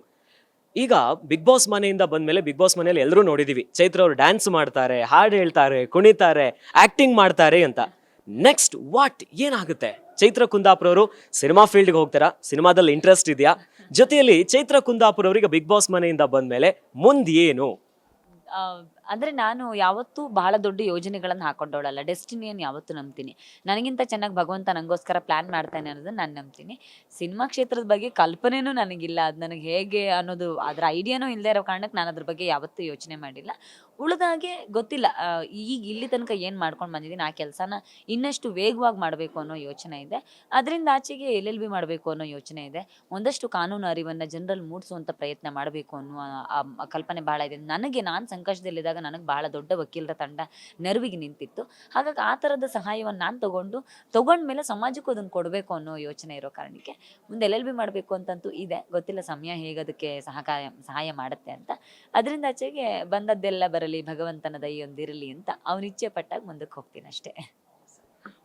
ಈಗ ಬಿಗ್ ಬಾಸ್ ಮನೆಯಿಂದ ಬಂದ್ಮೇಲೆ ಬಿಗ್ ಬಾಸ್ ಮನೆಯಲ್ಲಿ ಎಲ್ಲರೂ ನೋಡಿದೀವಿ, ಚೈತ್ರ ಅವರು ಡ್ಯಾನ್ಸ್ ಮಾಡ್ತಾರೆ, ಹಾಡು ಹೇಳ್ತಾರೆ, ಕುಣಿತಾರೆ, ಆಕ್ಟಿಂಗ್ ಮಾಡ್ತಾರೆ ಅಂತ. ನೆಕ್ಸ್ಟ್ ವಾಟ್ ಏನಾಗುತ್ತೆ? ಚೈತ್ರ ಕುಂದಾಪುರ ಅವರು ಸಿನಿಮಾ ಫೀಲ್ಡ್ಗೆ ಹೋಗ್ತಾರಾ? ಸಿನಿಮಾದಲ್ಲಿ ಇಂಟ್ರೆಸ್ಟ್ ಇದೆಯಾ? ಜೊತೆಯಲ್ಲಿ ಚೈತ್ರ ಕುಂದಾಪುರ ಅವರಿಗೆ ಬಿಗ್ ಬಾಸ್ ಮನೆಯಿಂದ ಬಂದ್ಮೇಲೆ ಮುಂದೇನು? ಅಂದ್ರೆ ನಾನು ಯಾವತ್ತೂ ಬಹಳ ದೊಡ್ಡ ಯೋಜನೆಗಳನ್ನ ಹಾಕೊಂಡವಳಲ್ಲ. ಡೆಸ್ಟಿನಿಯನ್ನು ಯಾವತ್ತೂ ನಂಬ್ತೀನಿ. ನನಗಿಂತ ಚೆನ್ನಾಗಿ ಭಗವಂತ ನಂಗೋಸ್ಕರ ಪ್ಲಾನ್ ಮಾಡ್ತಾನೆ ಅನ್ನೋದನ್ನ ನಾನು ನಂಬ್ತೀನಿ. ಸಿನಿಮಾ ಕ್ಷೇತ್ರದ ಬಗ್ಗೆ ಕಲ್ಪನೆನೂ ನನಗಿಲ್ಲ. ಅದು ನನಗೆ ಹೇಗೆ ಅನ್ನೋದು ಅದ್ರ ಐಡಿಯಾನೂ ಇಲ್ಲದೆ ಇರೋ ಕಾರಣಕ್ಕೆ ನಾನು ಅದ್ರ ಬಗ್ಗೆ ಯಾವತ್ತೂ ಯೋಚನೆ ಮಾಡಿಲ್ಲ. ಉಳಿದಾಗೆ ಗೊತ್ತಿಲ್ಲ. ಈಗ ಇಲ್ಲಿ ತನಕ ಏನು ಮಾಡ್ಕೊಂಡು ಬಂದಿದ್ದೀನಿ ಆ ಕೆಲಸನ ಇನ್ನಷ್ಟು ವೇಗವಾಗಿ ಮಾಡಬೇಕು ಅನ್ನೋ ಯೋಚನೆ ಇದೆ. ಅದರಿಂದ ಆಚೆಗೆ LLB ಮಾಡಬೇಕು ಅನ್ನೋ ಯೋಚನೆ ಇದೆ. ಒಂದಷ್ಟು ಕಾನೂನು ಅರಿವನ್ನು ಜನರಲ್ಲಿ ಮೂಡಿಸುವಂಥ ಪ್ರಯತ್ನ ಮಾಡಬೇಕು ಅನ್ನುವ ಕಲ್ಪನೆ ಭಾಳ ಇದೆ ನನಗೆ. ನಾನು ಸಂಕಷ್ಟದಲ್ಲಿದ್ದಾಗ ನನಗೆ ಬಹಳ ದೊಡ್ಡ ವಕೀಲರ ತಂಡ ನೆರವಿಗೆ ನಿಂತಿತ್ತು. ಹಾಗಾಗಿ ಆ ಥರದ ಸಹಾಯವನ್ನು ನಾನು ತಗೊಂಡ್ಮೇಲೆ ಸಮಾಜಕ್ಕೂ ಅದನ್ನು ಕೊಡಬೇಕು ಅನ್ನೋ ಯೋಚನೆ ಇರೋ ಕಾರಣಕ್ಕೆ ಮುಂದೆ LLB ಮಾಡಬೇಕು ಅಂತಂತೂ ಇದೆ. ಗೊತ್ತಿಲ್ಲ ಸಮಯ ಹೇಗೆ ಅದಕ್ಕೆ ಸಹಾಯ ಮಾಡುತ್ತೆ ಅಂತ. ಅದರಿಂದ ಆಚೆಗೆ ಬಂದದ್ದೆಲ್ಲ ಬರಲಿ, ಭಗವಂತನ ದಯೆಯೊಂದಿರಲಿ ಅಂತ ಅವನ ಇಚ್ಛೆ ಪಟ್ಟಾಗ ಮುಂದಕ್ಕೆ ಹೋಗ್ತೀನಿ ಅಷ್ಟೇ.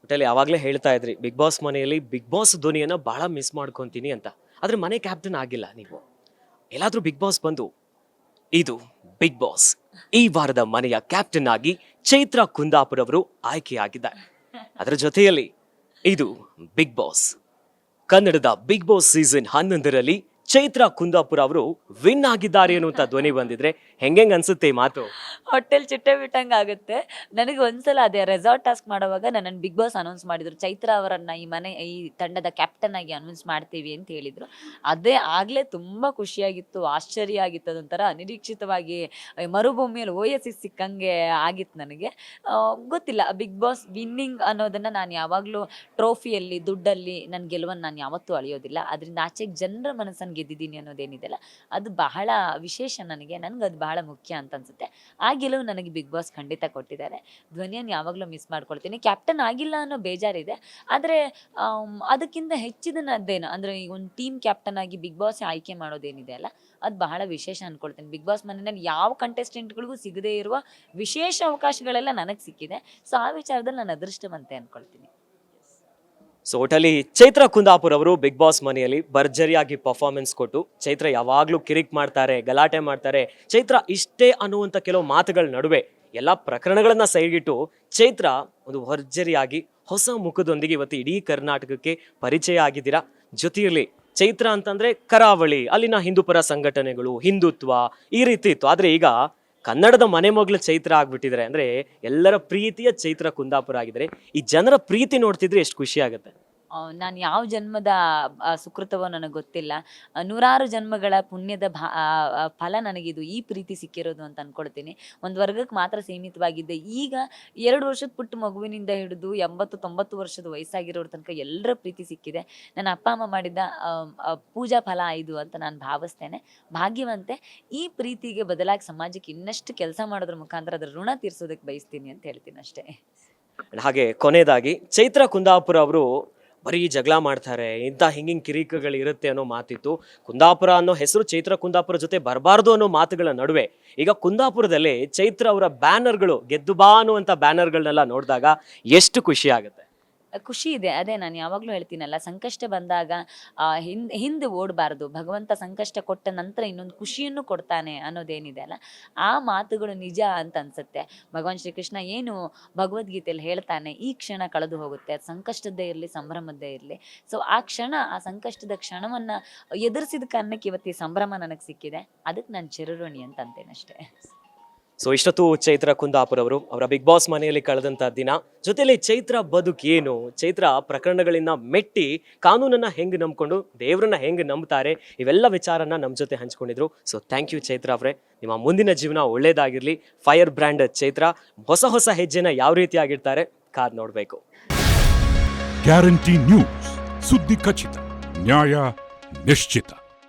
ಒಟ್ಟಲ್ಲಿ ಯಾವಾಗಲೇ ಹೇಳ್ತಾ ಇದ್ರಿ ಬಿಗ್ ಬಾಸ್ ಮನೆಯಲ್ಲಿ ಬಿಗ್ ಬಾಸ್ ಧ್ವನಿಯನ್ನ ಬಹಳ ಮಿಸ್ ಮಾಡ್ಕೊಂತೀನಿ ಅಂತ. ಆದ್ರೆ ಮನೆ ಕ್ಯಾಪ್ಟನ್ ಆಗಿಲ್ಲ ನೀವು. ಎಲ್ಲಾದ್ರೂ ಬಿಗ್ ಬಾಸ್ ಬಂದು ಇದು ಬಿಗ್ ಬಾಸ್, ಈ ವಾರದ ಮನೆಯ ಕ್ಯಾಪ್ಟನ್ ಆಗಿ ಚೈತ್ರ ಕುಂದಾಪುರ ಅವರು ಆಯ್ಕೆಯಾಗಿದ್ದಾರೆ. ಅದರ ಜೊತೆಯಲ್ಲಿ ಇದು ಬಿಗ್ ಬಾಸ್, ಕನ್ನಡದ ಬಿಗ್ ಬಾಸ್ ಸೀಸನ್ 11ರಲ್ಲಿ ಚೈತ್ರ ಕುಂದಾಪುರ ಅವರು ವಿನ್ ಆಗಿದ್ದಾರೆ ಅನ್ನುವಂತ ಧ್ವನಿ ಬಂದಿದ್ರೆ ಹೆಂಗೆಂಗ್ ಅನ್ಸುತ್ತೆ ಈ ಮಾತು? ಹೊಟ್ಟೆಲ್ ಚಿಟ್ಟೆ ಬಿಟ್ಟಂಗೆ ಆಗುತ್ತೆ. ನನಗೆ ಒಂದ್ಸಲ ಅದೇ ರೆಸಾರ್ಟ್ ಟಾಸ್ಕ್ ಮಾಡುವಾಗ ನನ್ನ ಬಿಗ್ ಬಾಸ್ ಅನೌನ್ಸ್ ಮಾಡಿದ್ರು, ಚೈತ್ರ ಅವರನ್ನ ಈ ತಂಡದ ಕ್ಯಾಪ್ಟನ್ ಆಗಿ ಅನೌನ್ಸ್ ಮಾಡ್ತೀವಿ ಅಂತ ಹೇಳಿದ್ರು. ಅದೇ ಆಗ್ಲೇ ತುಂಬಾ ಖುಷಿಯಾಗಿತ್ತು, ಆಶ್ಚರ್ಯ ಆಗಿತ್ತು. ಅದೊಂಥರ ಅನಿರೀಕ್ಷಿತವಾಗಿ ಮರುಭೂಮಿಯಲ್ಲಿ OSS ಸಿಕ್ಕಂಗೆ ಆಗಿತ್ತು ನನಗೆ. ಗೊತ್ತಿಲ್ಲ, ಬಿಗ್ ಬಾಸ್ ವಿನ್ನಿಂಗ್ ಅನ್ನೋದನ್ನ ನಾನು ಯಾವಾಗ್ಲೂ ಟ್ರೋಫಿಯಲ್ಲಿ, ದುಡ್ಡಲ್ಲಿ ನನ್ನ ಗೆಲುವನ್ನು ನಾನು ಯಾವತ್ತೂ ಅಳಿಯೋದಿಲ್ಲ. ಅದರಿಂದ ಆಚೆಗೆ ಜನರ ಮನಸ್ಸನ್ನು ಗೆದ್ದಿದ್ದೀನಿ ಅನ್ನೋದೇನಿದೆಯಲ್ಲ ಅದು ಬಹಳ ವಿಶೇಷ. ನನಗೆ ಅದು ಬಹಳ ಮುಖ್ಯ ಅಂತ ಅನ್ಸುತ್ತೆ. ಆ ಗೆಲುವು ನನಗೆ ಬಿಗ್ ಬಾಸ್ ಖಂಡಿತ ಕೊಟ್ಟಿದ್ದಾರೆ. ಧ್ವನಿಯನ್ನು ಯಾವಾಗಲೂ ಮಿಸ್ ಮಾಡ್ಕೊಳ್ತೀನಿ. ಕ್ಯಾಪ್ಟನ್ ಆಗಿಲ್ಲ ಅನ್ನೋ ಬೇಜಾರಿದೆ. ಆದರೆ ಅದಕ್ಕಿಂತ ಹೆಚ್ಚಿನದ್ದೇನು ಅಂದರೆ ಈಗ ಒಂದು ಟೀಮ್ ಕ್ಯಾಪ್ಟನ್ ಆಗಿ ಬಿಗ್ ಬಾಸ್ ಆಯ್ಕೆ ಮಾಡೋದೇನಿದೆ ಅಲ್ಲ ಅದು ಬಹಳ ವಿಶೇಷ ಅನ್ಕೊಳ್ತೀನಿ. ಬಿಗ್ ಬಾಸ್ ಮನೆಯಲ್ಲಿ ಯಾವ ಕಂಟೆಸ್ಟೆಂಟ್ಗಳಿಗೂ ಸಿಗದೇ ಇರುವ ವಿಶೇಷ ಅವಕಾಶಗಳೆಲ್ಲ ನನಗೆ ಸಿಕ್ಕಿದೆ. ಸೊ ಆ ವಿಚಾರದಲ್ಲಿ ನಾನು ಅದೃಷ್ಟವಂತೆ ಅನ್ಕೊಳ್ತೀನಿ. ಸೊ ಒಟ್ಟಲ್ಲಿ ಚೈತ್ರ ಕುಂದಾಪುರ ಅವರು ಬಿಗ್ ಬಾಸ್ ಮನೆಯಲ್ಲಿ ಭರ್ಜರಿಯಾಗಿ ಪರ್ಫಾರ್ಮೆನ್ಸ್ ಕೊಟ್ಟು, ಚೈತ್ರ ಯಾವಾಗ್ಲೂ ಕಿರಿಕ್ ಮಾಡ್ತಾರೆ, ಗಲಾಟೆ ಮಾಡ್ತಾರೆ. ಚೈತ್ರ ಇಷ್ಟೇ ಅನ್ನುವಂಥ ಕೆಲವು ಮಾತುಗಳ ನಡುವೆ ಎಲ್ಲಾ ಪ್ರಕರಣಗಳನ್ನ ಸೈಡ್ಗಿಟ್ಟು ಚೈತ್ರ ಒಂದು ಭರ್ಜರಿಯಾಗಿ ಹೊಸ ಮುಖದೊಂದಿಗೆ ಇವತ್ತು ಇಡೀ ಕರ್ನಾಟಕಕ್ಕೆ ಪರಿಚಯ ಆಗಿದ್ದೀರಾ. ಜೊತೆಯಲ್ಲಿ ಚೈತ್ರ ಅಂತಂದ್ರೆ ಕರಾವಳಿ, ಅಲ್ಲಿನ ಹಿಂದೂಪರ ಸಂಘಟನೆಗಳು, ಹಿಂದುತ್ವ ಈ ರೀತಿ ಇತ್ತು. ಆದ್ರೆ ಈಗ ಕನ್ನಡದ ಮನೆ ಮಗಳು ಚೈತ್ರ ಆಗ್ಬಿಟ್ಟಿದ್ರೆ, ಅಂದ್ರೆ ಎಲ್ಲರ ಪ್ರೀತಿಯ ಚೈತ್ರ ಕುಂದಾಪುರ ಆಗಿದ್ರೆ ಈ ಜನರ ಪ್ರೀತಿ ನೋಡ್ತಿದ್ರೆ ಎಷ್ಟು ಖುಷಿ ಆಗುತ್ತೆ. ನಾನು ಯಾವ ಜನ್ಮದ ಸುಕೃತವೋ ನನಗೆ ಗೊತ್ತಿಲ್ಲ. ನೂರಾರು ಜನ್ಮಗಳ ಪುಣ್ಯದ ಫಲ ನನಗಿದು ಈ ಪ್ರೀತಿ ಸಿಕ್ಕಿರೋದು ಅಂತ ಅನ್ಕೊಳ್ತೀನಿ. ಒಂದು ವರ್ಗಕ್ಕೆ ಮಾತ್ರ ಸೀಮಿತವಾಗಿದ್ದೆ. ಈಗ 2 ವರ್ಷದ ಪುಟ್ಟ ಮಗುವಿನಿಂದ ಹಿಡಿದು 80-90 ವರ್ಷದ ವಯಸ್ಸಾಗಿರೋರ ತನಕ ಎಲ್ಲರ ಪ್ರೀತಿ ಸಿಕ್ಕಿದೆ. ನನ್ನ ಅಪ್ಪ ಅಮ್ಮ ಮಾಡಿದ ಪೂಜಾ ಫಲ ಇದು ಅಂತ ನಾನು ಭಾವಿಸ್ತೇನೆ. ಭಾಗ್ಯವಂತೆ. ಈ ಪ್ರೀತಿಗೆ ಬದಲಾಗಿ ಸಮಾಜಕ್ಕೆ ಇನ್ನಷ್ಟು ಕೆಲಸ ಮಾಡೋದ್ರ ಮುಖಾಂತರ ಅದರ ಋಣ ತೀರ್ಸೋದಕ್ಕೆ ಬಯಸ್ತೀನಿ ಅಂತ ಹೇಳ್ತೀನಿ ಅಷ್ಟೇ. ಹಾಗೆ ಕೊನೆಯದಾಗಿ ಚೈತ್ರ ಕುಂದಾಪುರ ಅವರು ಬರೀ ಜಗಳ ಮಾಡ್ತಾರೆ, ಇಂಥ ಹಿಂಗಿಂಗ್ ಕಿರಿಕಗಳು ಇರುತ್ತೆ ಅನ್ನೋ ಮಾತಿತ್ತು. ಕುಂದಾಪುರ ಅನ್ನೋ ಹೆಸರು ಚೈತ್ರ ಕುಂದಾಪುರ ಜೊತೆ ಬರಬಾರ್ದು ಅನ್ನೋ ಮಾತುಗಳ ನಡುವೆ ಈಗ ಕುಂದಾಪುರದಲ್ಲಿ ಚೈತ್ರ ಅವರ ಬ್ಯಾನರ್ಗಳು, ಗೆದ್ದು ಬಾ ಅನ್ನುವಂಥ ಬ್ಯಾನರ್ಗಳನ್ನೆಲ್ಲ ನೋಡಿದಾಗ ಎಷ್ಟು ಖುಷಿ ಆಗುತ್ತೆ. ಖುಷಿ ಇದೆ. ಅದೇ ನಾನು ಯಾವಾಗಲೂ ಹೇಳ್ತೀನಲ್ಲ, ಸಂಕಷ್ಟ ಬಂದಾಗ ಹಿಂದೆ ಓಡಬಾರ್ದು. ಭಗವಂತ ಸಂಕಷ್ಟ ಕೊಟ್ಟ ನಂತರ ಇನ್ನೊಂದು ಖುಷಿಯನ್ನು ಕೊಡ್ತಾನೆ ಅನ್ನೋದೇನಿದೆ ಅಲ್ಲ, ಆ ಮಾತುಗಳು ನಿಜ ಅಂತ ಅನ್ಸುತ್ತೆ. ಭಗವಾನ್ ಶ್ರೀಕೃಷ್ಣ ಏನು ಭಗವದ್ಗೀತೆಯಲ್ಲಿ ಹೇಳ್ತಾನೆ, ಈ ಕ್ಷಣ ಕಳೆದು ಹೋಗುತ್ತೆ, ಅದು ಸಂಕಷ್ಟದ್ದೇ ಇರಲಿ ಸಂಭ್ರಮದ್ದೇ ಇರಲಿ. ಸೊ ಆ ಕ್ಷಣ, ಆ ಸಂಕಷ್ಟದ ಕ್ಷಣವನ್ನ ಎದುರಿಸಿದ ಕಾರಣಕ್ಕೆ ಇವತ್ತು ಈ ಸಂಭ್ರಮ ನನಗೆ ಸಿಕ್ಕಿದೆ. ಅದಕ್ಕೆ ನಾನು ಚಿರಋಣಿ ಅಂತ ಅಂತೇನೆ ಅಷ್ಟೇ. ಸೊ ಇಷ್ಟೊತ್ತು ಚೈತ್ರ ಕುಂದಾಪುರ ಅವರು ಅವರ ಬಿಗ್ ಬಾಸ್ ಮನೆಯಲ್ಲಿ ಕಳೆದಂಥ ದಿನ, ಜೊತೆಲಿ ಚೈತ್ರ ಬದುಕೇನು, ಚೈತ್ರ ಪ್ರಕರಣಗಳಿಂದ ಮೆಟ್ಟಿ ಕಾನೂನನ್ನ ಹೆಂಗೆ ನಂಬ್ಕೊಂಡು ದೇವರನ್ನ ಹೆಂಗೆ ನಂಬ್ತಾರೆ, ಇವೆಲ್ಲ ವಿಚಾರನ ನಮ್ಮ ಜೊತೆ ಹಂಚ್ಕೊಂಡಿದ್ರು. ಸೊ ಥ್ಯಾಂಕ್ ಯು ಚೈತ್ರ ಅವರೇ. ನಿಮ್ಮ ಮುಂದಿನ ಜೀವನ ಒಳ್ಳೇದಾಗಿರ್ಲಿ. ಫೈರ್ ಬ್ರ್ಯಾಂಡ್ ಚೈತ್ರ ಹೊಸ ಹೊಸ ಹೆಜ್ಜೆನ ಯಾವ ರೀತಿ ಆಗಿರ್ತಾರೆ ಕಾದ್ ನೋಡ್ಬೇಕು. ಗ್ಯಾರಂಟಿ ನ್ಯೂಸ್, ಸುದ್ದಿ ಖಚಿತ, ನ್ಯಾಯ ನಿಶ್ಚಿತ.